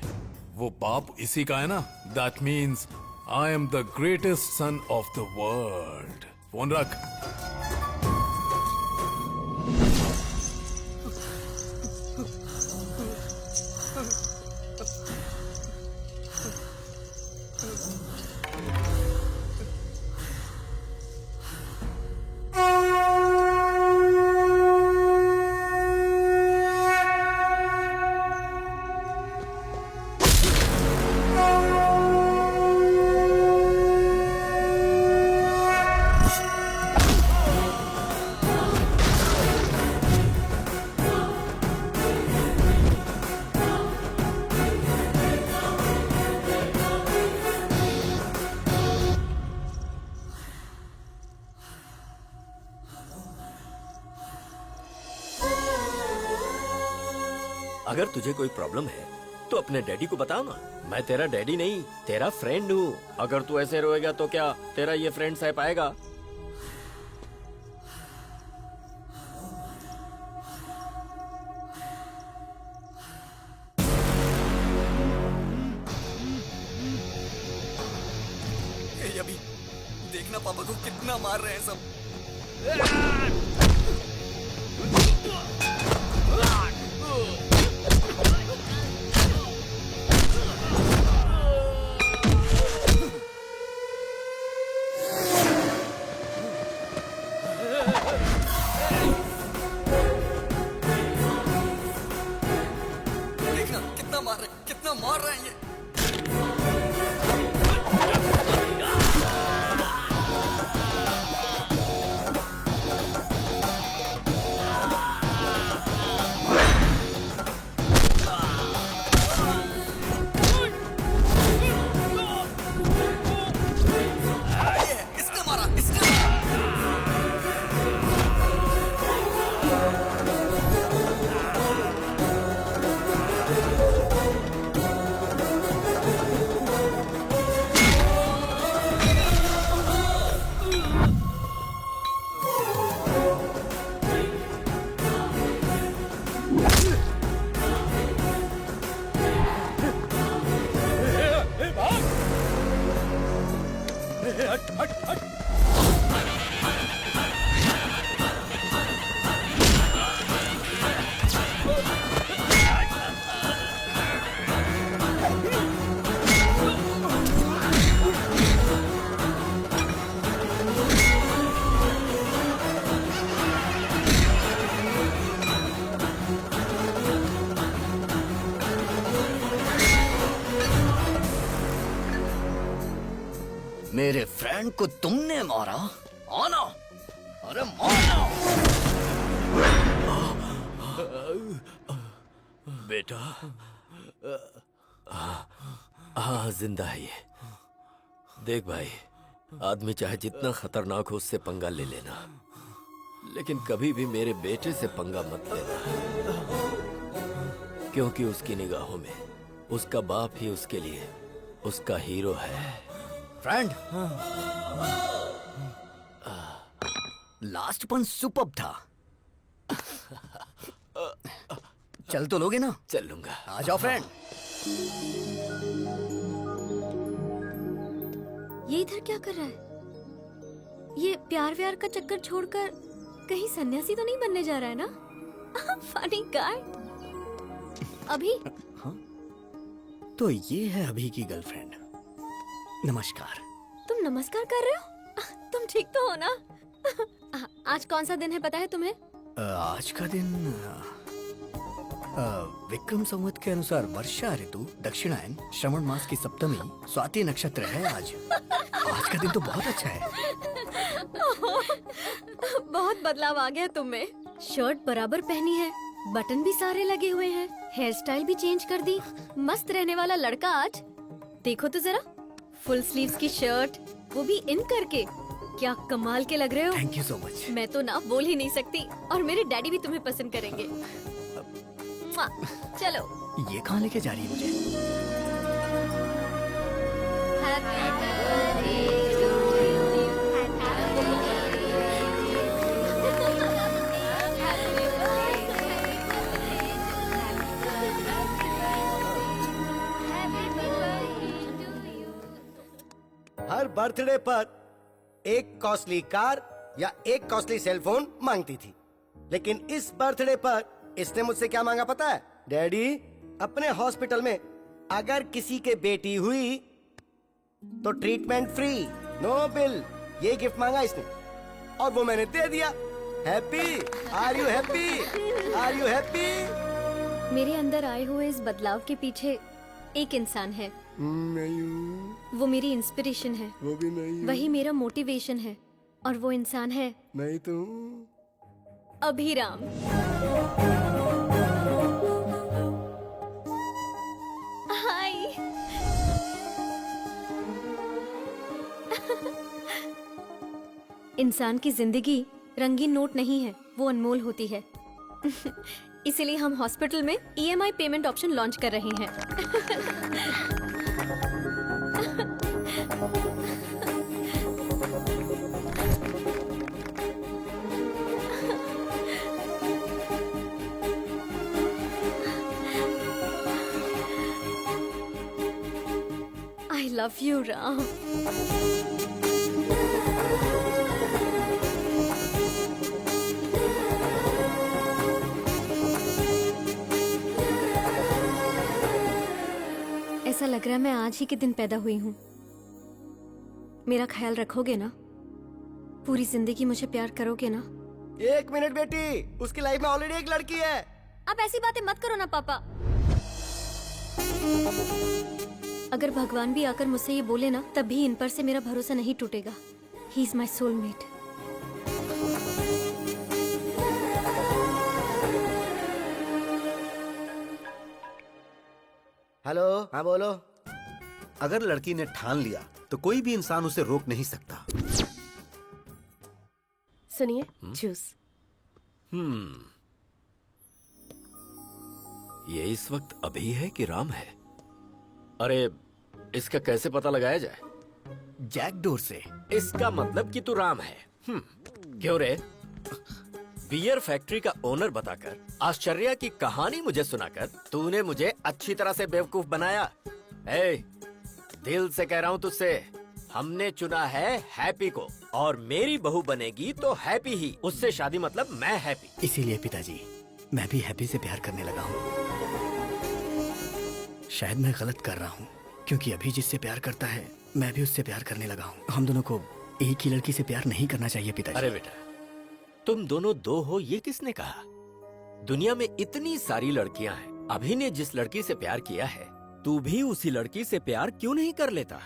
वो बाप इसी का है ना। That means I am the greatest son of the world. Phone रख। अगर तुझे कोई प्रॉब्लम है तो अपने डैडी को बताओ ना। मैं तेरा डैडी नहीं, तेरा फ्रेंड हूँ। अगर तू ऐसे रोएगा तो क्या तेरा ये फ्रेंड सह पाएगा? देखना पापा को कितना मार रहे हैं सब। देखना कितना मार रहे हैं ये। मेरे फ्रेंड को तुमने मारा? आना, अरे मारना। बेटा, हाँ जिंदा है ये। देख भाई, आदमी चाहे जितना खतरनाक हो उससे पंगा ले लेना, लेकिन कभी भी मेरे बेटे से पंगा मत लेना, क्योंकि उसकी निगाहों में उसका बाप ही उसके लिए उसका हीरो है। फ्रेंड, लास्ट पंच सुपर्ब था। चल तो लोगे ना? चल लूंगा। आ जाओ फ्रेंड। ये इधर क्या कर रहा है? ये प्यार व्यार का चक्कर छोड़कर कहीं सन्यासी तो नहीं बनने जा रहा है ना? Funny guy. अभी तो ये है अभी की गर्लफ्रेंड। नमस्कार। तुम नमस्कार कर रहे हो? तुम ठीक तो हो ना? आज कौन सा दिन है पता है तुम्हें? आज का दिन विक्रम संवत के अनुसार वर्षा ऋतु, दक्षिणायन, श्रवण मास की सप्तमी, स्वाति नक्षत्र है आज। आज का दिन तो बहुत अच्छा है। बहुत बदलाव आ गया तुम में। शर्ट बराबर पहनी है, बटन भी सारे लगे हुए हैं, हेयर स्टाइल भी चेंज कर दी। मस्त रहने वाला लड़का आज। देखो तो जरा, फुल स्लीव्स की शर्ट, वो भी इन करके। क्या कमाल के लग रहे हो। Thank you so much. मैं तो ना बोल ही नहीं सकती, और मेरे डैडी भी तुम्हें पसंद करेंगे। चलो। ये कहाँ लेके जा रही है मुझे? हर बर्थडे पर एक कॉस्टली कार या एक कॉस्टली सेलफोन मांगती थी, लेकिन इस बर्थडे पर इसने मुझसे क्या मांगा पता है? डैडी, अपने हॉस्पिटल में अगर किसी के बेटी हुई तो ट्रीटमेंट फ्री, नो बिल। ये गिफ्ट मांगा इसने और वो मैंने दे दिया। Happy? Are you happy? Are you happy? मेरे अंदर आए हुए इस बदलाव के पीछे एक इंसान है। नहीं हूँ। वो मेरी इंस्पिरेशन है। वो भी नहीं हूँ। वही मेरा मोटिवेशन है, और वो इंसान है नहीं तो अभिराम। हाय। इंसान की जिंदगी रंगीन नोट नहीं है, वो अनमोल होती है। इसीलिए हम हॉस्पिटल में EMI पेमेंट ऑप्शन लॉन्च कर रहे हैं। I love you, Ram. ऐसा लग रहा है मैं आज ही के दिन पैदा हुई हूँ। मेरा ख्याल रखोगे ना? पूरी जिंदगी मुझे प्यार करोगे ना? 1 मिनट बेटी, उसकी लाइफ में ऑलरेडी एक लड़की है। अब ऐसी बातें मत करो ना पापा। अगर भगवान भी आकर मुझसे ये बोले ना, तब भी इन पर से मेरा भरोसा नहीं टूटेगा। He is my soulmate. Hello, हाँ बोलो। अगर लड़की ने ठान लिया तो कोई भी इंसान उसे रोक नहीं सकता। सुनिए, जूस। ये इस वक्त अभी है कि राम है? अरे, इसका कैसे पता लगाया जाए? जैकडोर से। इसका मतलब कि तू राम है। क्यों रे? बियर फैक्ट्री का ओनर बताकर, आश्चर्य की कहानी मुझे सुनाकर तूने मुझे अच्छी तरह से बेवकूफ बनाया। ए, दिल से कह रहा हूँ तुझसे, हमने चुना है हैप्पी को, और मेरी बहू बनेगी तो हैप्पी ही। उससे शादी मतलब मैं हैप्पी। इसीलिए पिताजी, मैं भी हैप्पी से प्यार करने लगा हूँ। शायद मैं गलत कर रहा हूँ, क्योंकि अभी जिससे प्यार करता है मैं भी उससे प्यार करने लगा हूँ। हम दोनों को एक ही लड़की से प्यार नहीं करना चाहिए पिताजी। अरे बेटा, तुम दोनों दो हो ये किसने कहा? दुनिया में इतनी सारी लड़कियां हैं। अभी ने जिस लड़की से प्यार किया है, तू भी उसी लड़की से प्यार क्यों नहीं कर लेता?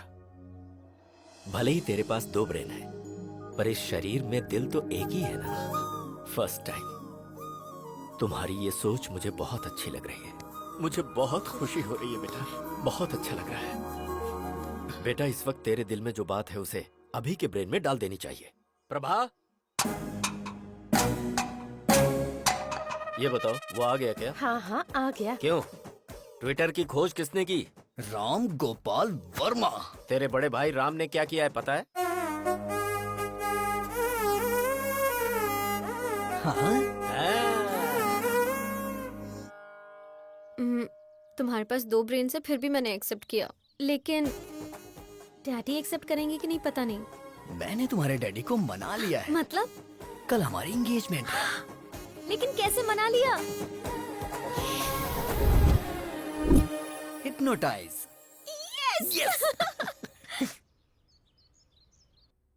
भले ही तेरे पास 2 ब्रेन है, पर इस शरीर में दिल तो एक ही है ना। फर्स्ट टाइम तुम्हारी ये सोच मुझे बहुत अच्छी लग रही है। मुझे बहुत खुशी हो रही है बेटा, बहुत अच्छा लग रहा है। बेटा, इस वक्त तेरे दिल में जो बात है उसे अभी के ब्रेन में डाल देनी चाहिए। प्रभा, ये बताओ, वो आ गया क्या? हाँ हाँ, आ गया। क्यों? ट्विटर की खोज किसने की? राम गोपाल वर्मा। तेरे बड़े भाई राम ने क्या किया है पता है? तुम्हारे पास 2 ब्रेन से फिर भी मैंने एक्सेप्ट किया, लेकिन डैडी एक्सेप्ट करेंगे कि नहीं पता नहीं। मैंने तुम्हारे डैडी को मना लिया है। मतलब? कल हमारी एंगेजमेंट है। लेकिन कैसे मना लिया? हिप्नोटाइज। यस।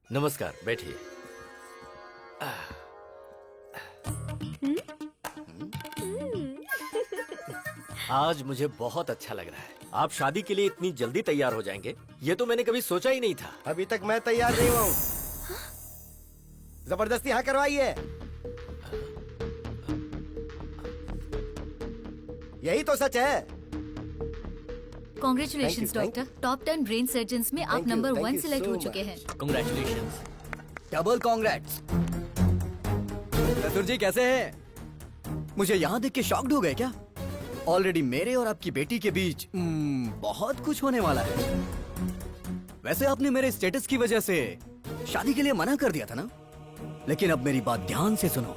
नमस्कार, बैठिए। आज मुझे बहुत अच्छा लग रहा है। आप शादी के लिए इतनी जल्दी तैयार हो जाएंगे, ये तो मैंने कभी सोचा ही नहीं था। अभी तक मैं तैयार नहीं हुआ हूँ। जबरदस्ती हाँ करवाइए। यही तो सच है। Congratulations doctor, top 10 brain surgeons में आप नंबर 1 सिलेक्ट हो चुके हैं। कॉन्ग्रेचुलेशंस। Double congrats. चतुर जी कैसे हैं? मुझे यहाँ देख के शॉक्ड हो गए क्या? ऑलरेडी मेरे और आपकी बेटी के बीच बहुत कुछ होने वाला है। वैसे आपने मेरे स्टेटस की वजह से शादी के लिए मना कर दिया था ना, लेकिन अब मेरी बात ध्यान से सुनो।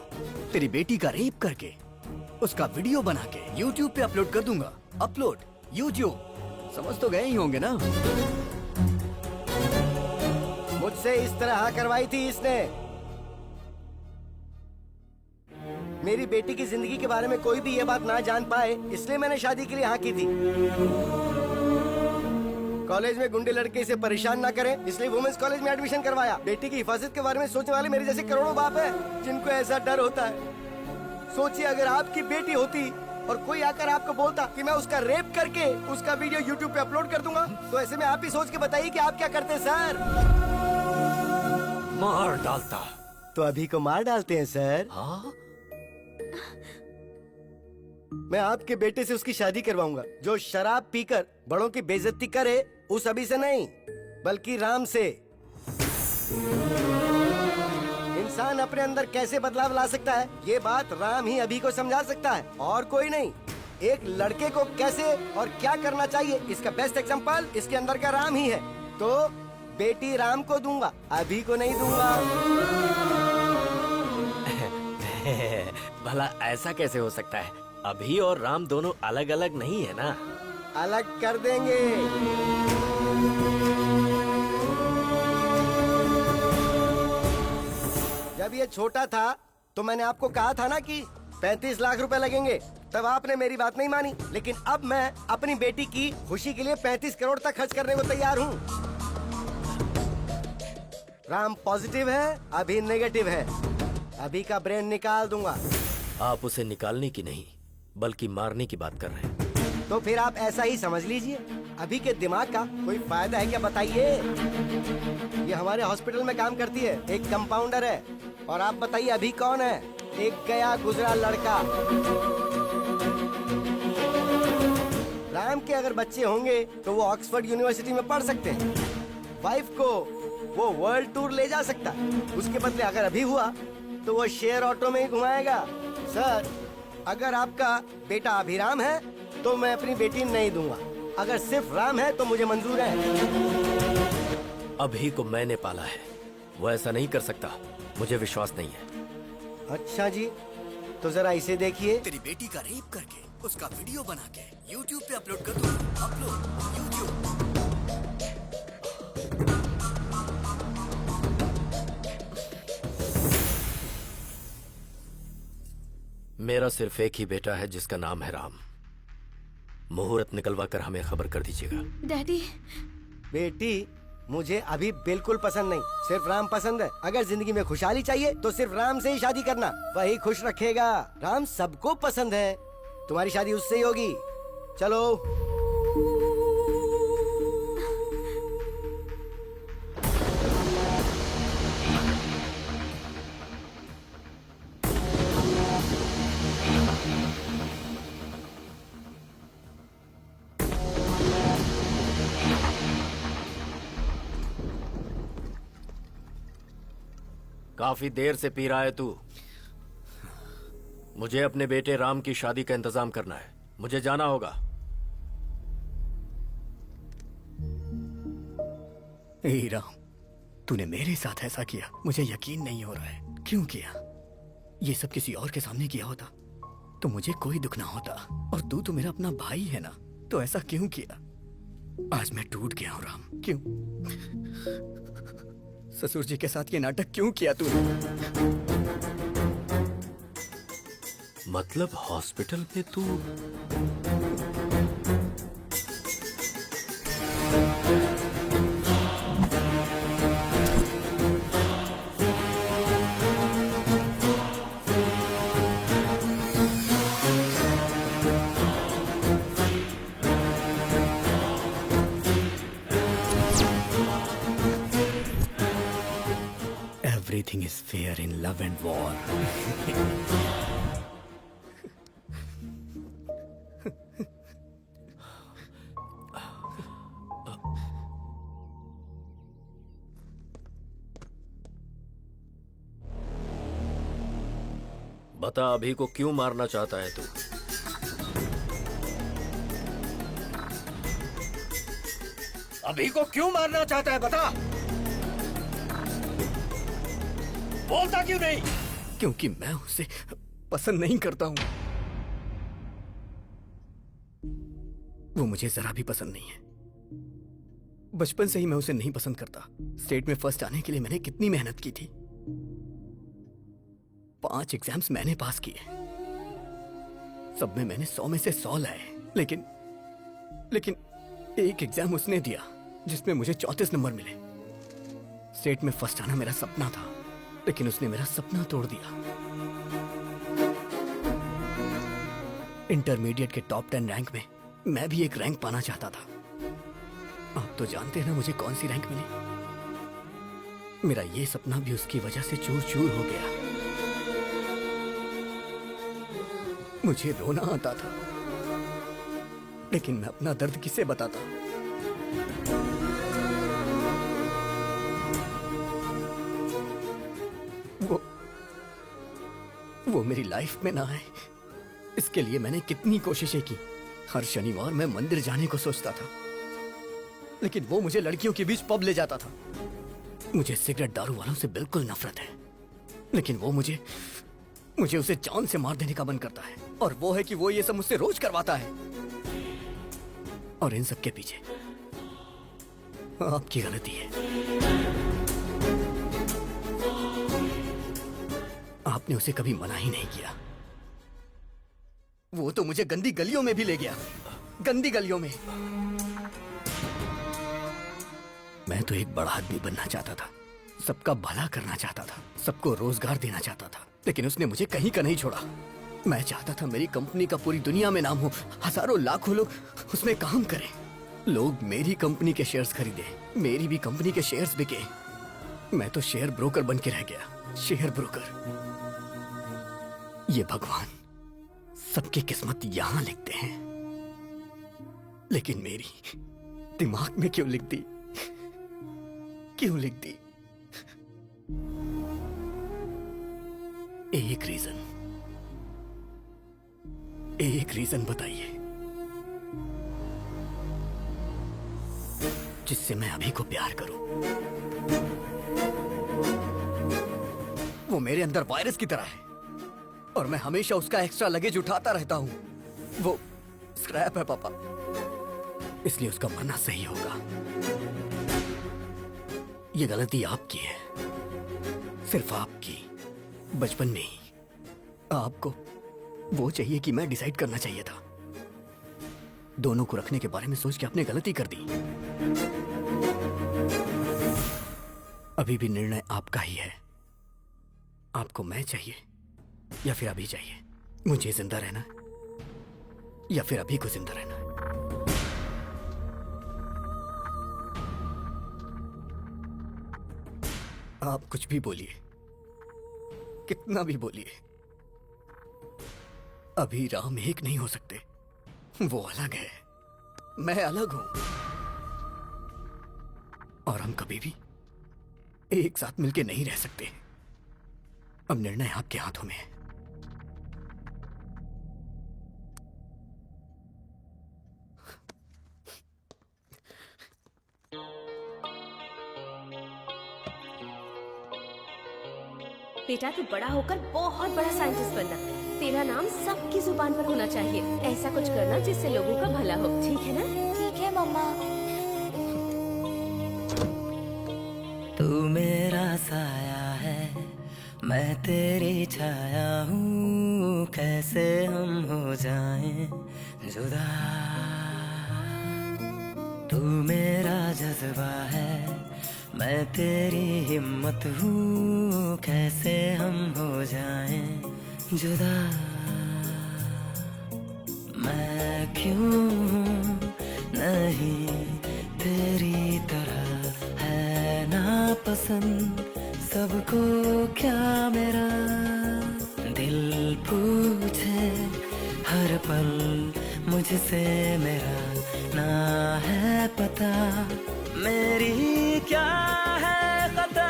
तेरी बेटी का रेप करके उसका वीडियो बना के YouTube पे अपलोड कर दूंगा। अपलोड YouTube, समझ तो गए ही होंगे ना? मुझसे इस तरह हाँ करवाई थी इसने। मेरी बेटी की जिंदगी के बारे में कोई भी ये बात ना जान पाए, इसलिए मैंने शादी के लिए हाँ की थी। कॉलेज में गुंडे लड़के इसे परेशान ना करें, इसलिए वुमेन्स कॉलेज में एडमिशन करवाया। बेटी की हिफाजत के बारे में सोचने वाले मेरे जैसे करोड़ों बाप हैं, जिनको ऐसा डर होता है। सोचिए, अगर आपकी बेटी होती और कोई आकर आपको बोलता कि मैं उसका रेप करके उसका वीडियो YouTube पे अपलोड कर दूंगा, तो ऐसे में आप ही सोच के बताइए कि आप क्या करते सर? मार डालता। तो अभी को मार डालते हैं सर। हाँ? मैं आपके बेटे से उसकी शादी करवाऊंगा, जो शराब पीकर बड़ों की बेइज्जती करे, उस अभी से नहीं बल्कि राम से। इंसान अपने अंदर कैसे बदलाव ला सकता है, ये बात राम ही अभी को समझा सकता है, और कोई नहीं। एक लड़के को कैसे और क्या करना चाहिए, इसका बेस्ट एग्जांपल इसके अंदर का राम ही है। तो बेटी राम को दूंगा, अभी को नहीं दूंगा। भला ऐसा कैसे हो सकता है? अभी और राम दोनों अलग अलग नहीं है ना? अलग कर देंगे। जब ये छोटा था तो मैंने आपको कहा था ना कि 35 लाख रुपए लगेंगे। तब आपने मेरी बात नहीं मानी, लेकिन अब मैं अपनी बेटी की खुशी के लिए 35 करोड़ तक खर्च करने को तैयार हूँ। राम पॉजिटिव है, अभी नेगेटिव है। अभी का ब्रेन निकाल दूंगा। आप उसे निकालने की नहीं बल्कि मारने की बात कर रहे हैं। तो फिर आप ऐसा ही समझ लीजिए। अभी के दिमाग का कोई फायदा है क्या बताइए? ये हमारे हॉस्पिटल में काम करती है, एक कंपाउंडर है। और आप बताइए अभी कौन है? एक गया गुजरा लड़का। राम के अगर बच्चे होंगे तो वो ऑक्सफोर्ड यूनिवर्सिटी में पढ़ सकते हैं। वाइफ को वो वर्ल्ड टूर ले जा सकता है। उसके बदले अगर अभी हुआ तो वो शेयर ऑटो में ही घुमाएगा। सर, अगर आपका बेटा अभिराम है तो मैं अपनी बेटी नहीं दूंगा। अगर सिर्फ राम है तो मुझे मंजूर है। अभी को मैंने पाला है, वो ऐसा नहीं कर सकता। मुझे विश्वास नहीं है। अच्छा जी, तो जरा इसे देखिए। तेरी बेटी का रेप करके उसका वीडियो बना के YouTube पे अपलोड कर दूंगा। Upload YouTube। मेरा सिर्फ एक ही बेटा है जिसका नाम है राम। मुहूर्त निकलवा कर हमें खबर कर दीजिएगा। डैडी, बेटी मुझे अभी बिल्कुल पसंद नहीं, सिर्फ राम पसंद है। अगर जिंदगी में खुशहाली चाहिए तो सिर्फ राम से ही शादी करना, वही खुश रखेगा। राम सबको पसंद है, तुम्हारी शादी उससे ही होगी। चलो। काफी देर से पी रहा है तू। मुझे अपने बेटे राम की शादी का इंतजाम करना है। मुझे जाना होगा। ए राम, तूने मेरे साथ ऐसा किया, मुझे यकीन नहीं हो रहा है। क्यों किया? ये सब किसी और के सामने किया होता तो मुझे कोई दुख ना होता। और तू तो मेरा अपना भाई है ना, तो ऐसा क्यों किया? आज मैं टूट गया हूं राम। क्यों? ससुर जी के साथ ये नाटक क्यों किया तूने? मतलब हॉस्पिटल में तू? Everything is fair in love and war. बता, अभी को क्यों मारना चाहता है तू? अभी को क्यों मारना चाहता है बता। बोलता क्यों नहीं? क्योंकि मैं उसे पसंद नहीं करता हूं। वो मुझे जरा भी पसंद नहीं है। बचपन से ही मैं उसे नहीं पसंद करता। स्टेट में फर्स्ट आने के लिए मैंने कितनी मेहनत की थी। 5 एग्जाम्स मैंने पास किए, सब में मैंने 100 में से 100 लाए। लेकिन एक एग्जाम उसने दिया जिसमें मुझे 34 नंबर मिले। स्टेट में फर्स्ट आना मेरा सपना था, लेकिन उसने मेरा सपना तोड़ दिया। इंटरमीडिएट के टॉप 10 रैंक में मैं भी एक रैंक पाना चाहता था। आप तो जानते हैं ना मुझे कौन सी रैंक मिली। मेरा ये सपना भी उसकी वजह से चूर चूर हो गया। मुझे रोना आता था, लेकिन मैं अपना दर्द किसे बताता? वो मेरी लाइफ में ना आए, इसके लिए मैंने कितनी कोशिशें की। हर शनिवार मैं मंदिर जाने को सोचता था, लेकिन वो मुझे लड़कियों के बीच पब ले जाता था। मुझे सिगरेट दारू वालों से बिल्कुल नफरत है, लेकिन वो मुझे उसे जान से मार देने का मन करता है। और वो है कि वो ये सब मुझसे रोज करवाता है। और इन सब के पीछे आपकी गलती है। आपने उसे कभी मना ही नहीं किया। वो तो मुझे गंदी गलियों में भी ले गया, गंदी गलियों में। मैं तो एक बड़ा आदमी बनना चाहता था, सबका भला करना चाहता था, सबको रोजगार देना चाहता था, लेकिन उसने मुझे कहीं का नहीं छोड़ा। मैं चाहता था मेरी कंपनी का पूरी दुनिया में नाम हो, हजारों लाखों लोग उसमें काम करें, लोग मेरी कंपनी के शेयर्स खरीदे, मेरी भी कंपनी के शेयर्स बिके। मैं तो शेयर ब्रोकर बन के रह गया, शेयर ब्रोकर। ये भगवान सबकी किस्मत यहां लिखते हैं, लेकिन मेरी दिमाग में क्यों लिख दी, क्यों लिख दी? एक रीजन बताइए जिससे मैं अभी को प्यार करूं। वो मेरे अंदर वायरस की तरह है और मैं हमेशा उसका एक्स्ट्रा लगेज उठाता रहता हूं। वो स्क्रैप है पापा, इसलिए उसका मरना सही होगा। ये गलती आपकी है, सिर्फ आपकी। बचपन में ही आपको वो चाहिए कि मैं डिसाइड करना चाहिए था। दोनों को रखने के बारे में सोच के आपने गलती कर दी। अभी भी निर्णय आपका ही है। आपको मैं चाहिए या फिर अभी चाहिए? मुझे जिंदा रहना या फिर अभी को जिंदा रहना? आप कुछ भी बोलिए, कितना भी बोलिए, अभी राम एक नहीं हो सकते। वो अलग है, मैं अलग हूं, और हम कभी भी एक साथ मिलके नहीं रह सकते। अब निर्णय आपके हाथों में है। बेटा तू बड़ा होकर बहुत बड़ा साइंटिस्ट बनना। तेरा नाम सबकी जुबान पर होना चाहिए। ऐसा कुछ करना जिससे लोगों का भला हो, ठीक है ना? ठीक है मम्मा। तू मेरा साया है, मैं तेरी छाया हूँ, कैसे हम हो जाएं जुदा। तू मेरा जज्बा है, मैं तेरी हिम्मत हूँ, कैसे हम हो जाएं जुदा। मैं क्यों हूँ नहीं तेरी तरह, है ना पसंद सबको क्या मेरा। दिल पूछे हर पल मुझसे मेरा, ना है पता मेरी क्या है खता।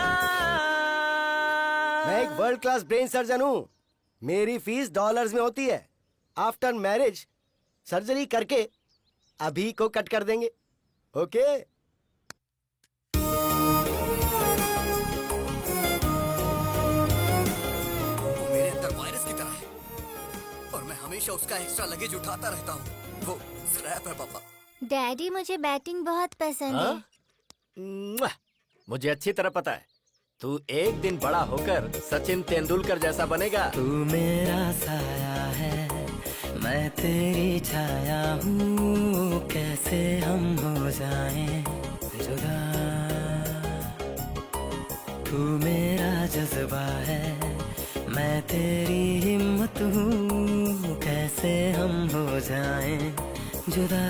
मैं एक वर्ल्ड क्लास ब्रेन सर्जन हूँ। मेरी फीस डॉलर्स में होती है। आफ्टर मैरिज सर्जरी करके अभी को कट कर देंगे। ओके? वो मेरे अंदर वायरस की तरह है और मैं हमेशा उसका एक्स्ट्रा लगेज उठाता रहता हूँ। वो स्क्रैप है पापा। डैडी मुझे बैटिंग बहुत पसंद है। मुझे अच्छी तरह पता है, तू एक दिन बड़ा होकर सचिन तेंदुलकर जैसा बनेगा। तू मेरा साया है, मैं तेरी छाया हूँ, कैसे हम हो जाएं जुदा। तू मेरा जज्बा है, मैं तेरी हिम्मत हूँ, कैसे हम हो जाएं जुदा।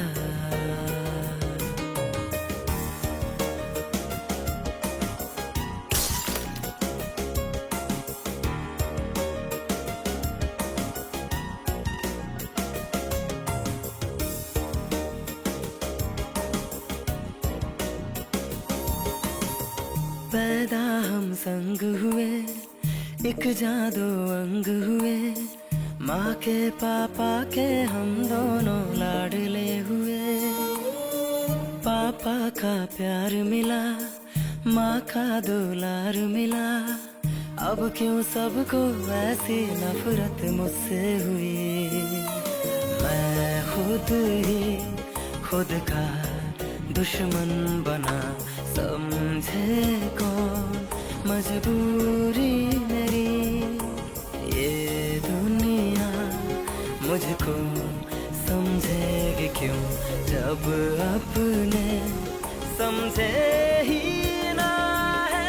पैदा हम संग हुए, एक जादू अंग हुए, माँ के पापा के हम दोनों लाडले हुए। पापा का प्यार मिला, माँ का दुलार मिला, अब क्यों सबको ऐसी नफरत मुझसे हुई। मैं खुद ही खुद का दुश्मन बना, समझे कौन मजबूरी मेरी। ये दुनिया मुझको को समझेगी क्यों जब अपने समझे ही ना है।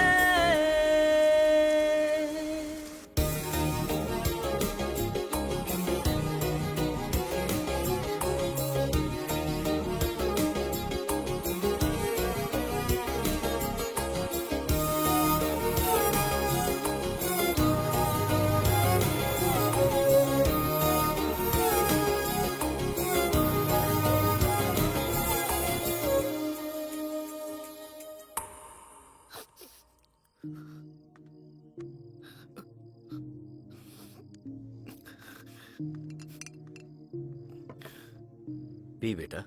पी बेटा।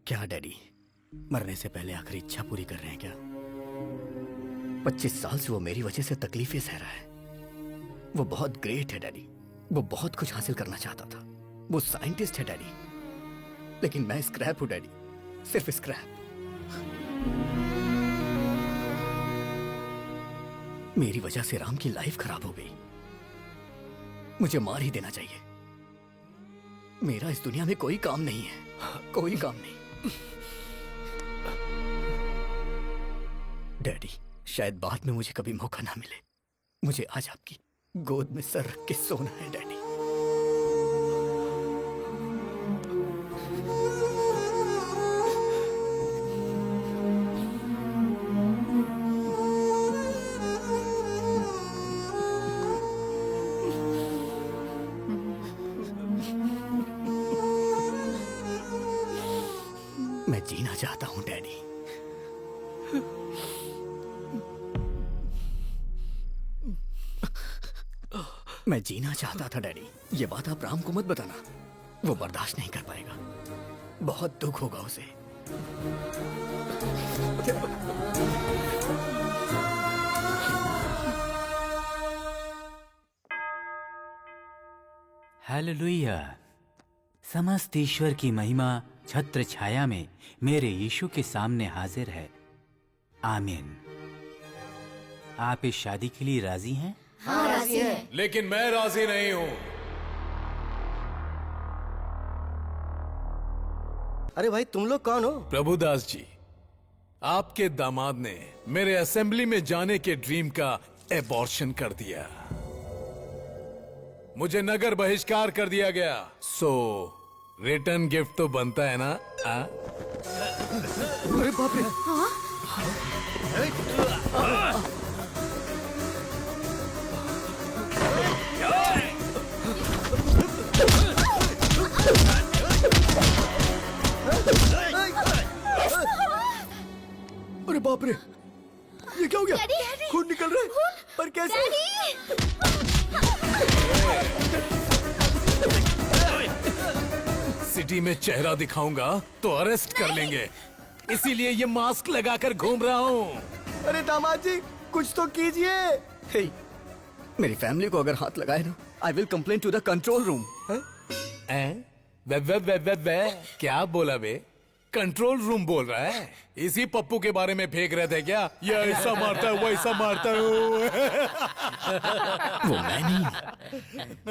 क्या डैडी मरने से पहले आखिरी इच्छा पूरी कर रहे हैं क्या? 25 साल से वो मेरी वजह से तकलीफें सह रहा है। वो बहुत ग्रेट है डैडी, वो बहुत कुछ हासिल करना चाहता था, वो साइंटिस्ट है डैडी, लेकिन मैं स्क्रैप हूं डैडी, सिर्फ स्क्रैप। मेरी वजह से राम की लाइफ खराब हो गई। मुझे मार ही देना चाहिए। मेरा इस दुनिया में कोई काम नहीं है, कोई काम नहीं। डैडी शायद बाद में मुझे कभी मौका ना मिले। मुझे आज आपकी गोद में सर रख के सोना है डैडी। मैं जीना चाहता हूं डैडी। मैं जीना चाहता था डैडी। ये बात आप राम को मत बताना, वो बर्दाश्त नहीं कर पाएगा, बहुत दुख होगा उसे। हालेलुया। समस्त ईश्वर की महिमा छत्र छाया में मेरे यीशु के सामने हाजिर है। आमीन। आप इस शादी के लिए राजी हैं? हाँ, राजी हैं। लेकिन मैं राजी नहीं हूं। अरे भाई तुम लोग कौन हो? प्रभुदास जी, आपके दामाद ने मेरे असेंबली में जाने के ड्रीम का एबॉर्शन कर दिया। मुझे नगर बहिष्कार कर दिया गया। सो रिटर्न गिफ्ट तो बनता है ना? अरे बाप रे! अरे बाप रे, ये क्या हो गया? खून निकल रहा है। पर कैसे? सिटी में चेहरा दिखाऊंगा तो अरेस्ट कर लेंगे, इसीलिए ये मास्क लगाकर घूम रहा हूँ। अरे दामाद जी कुछ तो कीजिए। हे, मेरी फैमिली को अगर हाथ लगाए ना, I will complain to the control room. क्या बोला बे? कंट्रोल रूम बोल रहा है? इसी पप्पू के बारे में फेंक रहे थे क्या? ये ऐसा मारता है, वैसा मारता है। वो मैं नहीं,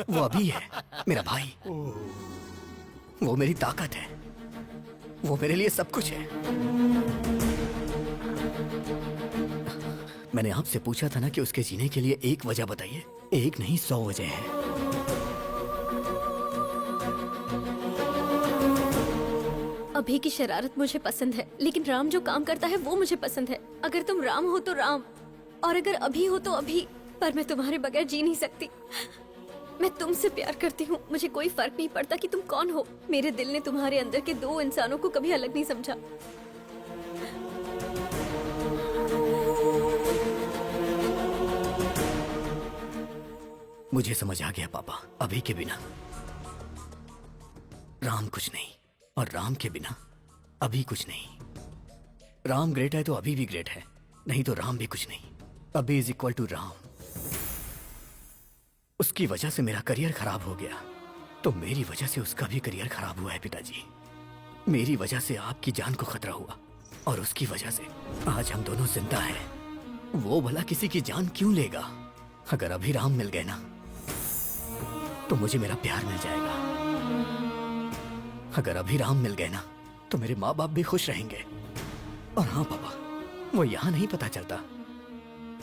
वो अभी है, मेरा भाई। वो मेरी ताकत है, वो मेरे लिए सब कुछ है। मैंने आपसे पूछा था ना कि उसके जीने के लिए एक वजह बताइए। एक नहीं 100 वजह है। अभी की शरारत मुझे पसंद है, लेकिन राम जो काम करता है वो मुझे पसंद है। अगर तुम राम हो तो राम, और अगर अभी हो तो अभी। पर मैं तुम्हारे बगैर जी नहीं सकती। मैं तुमसे प्यार करती हूँ, मुझे कोई फर्क नहीं पड़ता कि तुम कौन हो। मेरे दिल ने तुम्हारे अंदर के 2 इंसानों को कभी अलग नहीं समझा। मुझे समझ आ गया पापा, अभी के बिना राम कुछ नहीं, और राम के बिना अभी कुछ नहीं। राम ग्रेट है तो अभी भी ग्रेट है, नहीं तो राम भी कुछ नहीं। अभी इज इक्वल टू राम। उसकी वजह से मेरा करियर खराब हो गया, तो मेरी वजह से उसका भी करियर खराब हुआ है पिताजी। मेरी वजह से आपकी जान को खतरा हुआ, और उसकी वजह से आज हम दोनों जिंदा हैं। वो भला किसी की जान क्यों लेगा? अगर अभी राम मिल गए ना, तो मुझे मेरा प्यार मिल जाएगा। अगर अभी राम मिल गए ना तो मेरे माँ बाप भी खुश रहेंगे। और हाँ पापा, वो यहाँ नहीं पता चलता,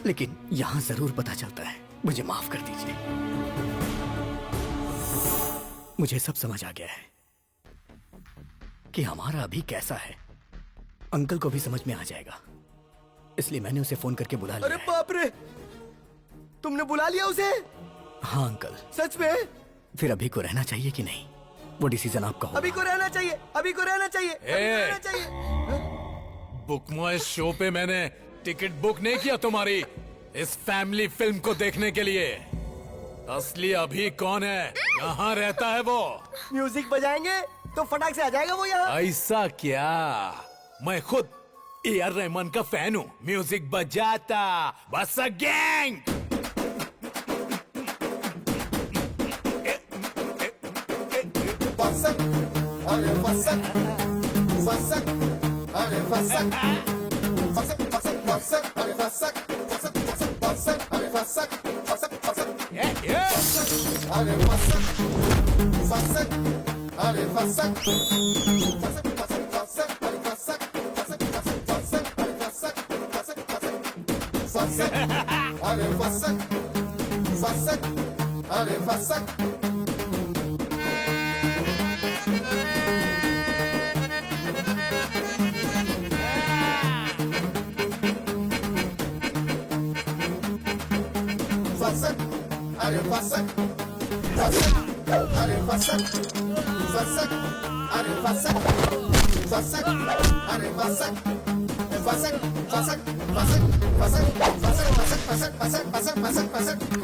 लेकिन यहाँ जरूर पता चलता है। मुझे माफ कर दीजिए। मुझे सब समझ आ गया है कि हमारा अभी कैसा है। अंकल को भी समझ में आ जाएगा, इसलिए मैंने उसे फोन करके बुला लिया। अरे बाप रे, तुमने बुला लिया उसे? हाँ अंकल। सच में? फिर अभी को रहना चाहिए कि नहीं, वो डिसीजन आपका होगा। अभी को रहना चाहिए, अभी को रहना चाहिए, अभी को रहना चाहिए। बुक माय शो पे मैंने टिकट बुक नहीं किया तुम्हारी इस फैमिली फिल्म को देखने के लिए। असली अभी कौन है, कहाँ रहता है वो? म्यूजिक बजाएंगे तो फटाक से आ जाएगा वो यहाँ। ऐसा क्या? मैं खुद AR रहमान का फैन हूँ। म्यूजिक बजाता बस गैंग।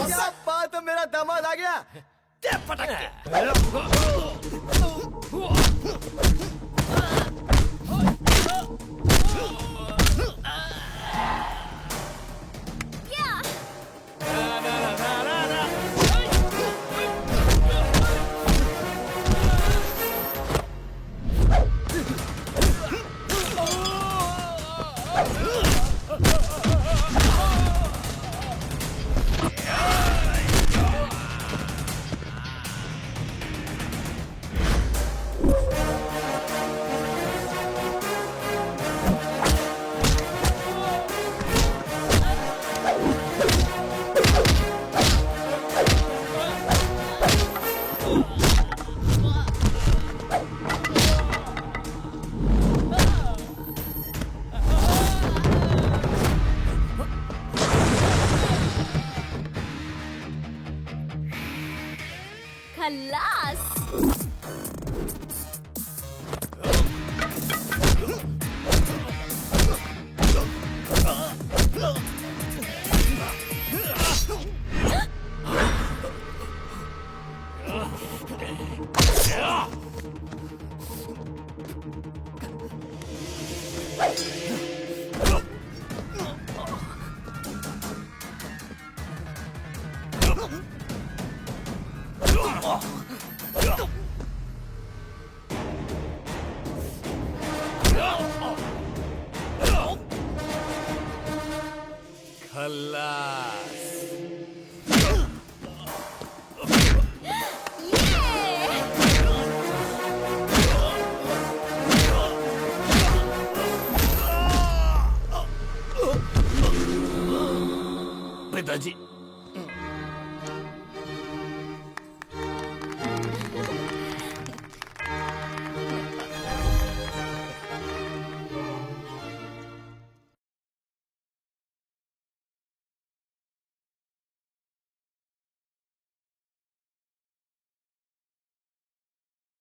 क्या बात है, मेरा दामाद आ गया। खल्लास। खल्लास। पिताजी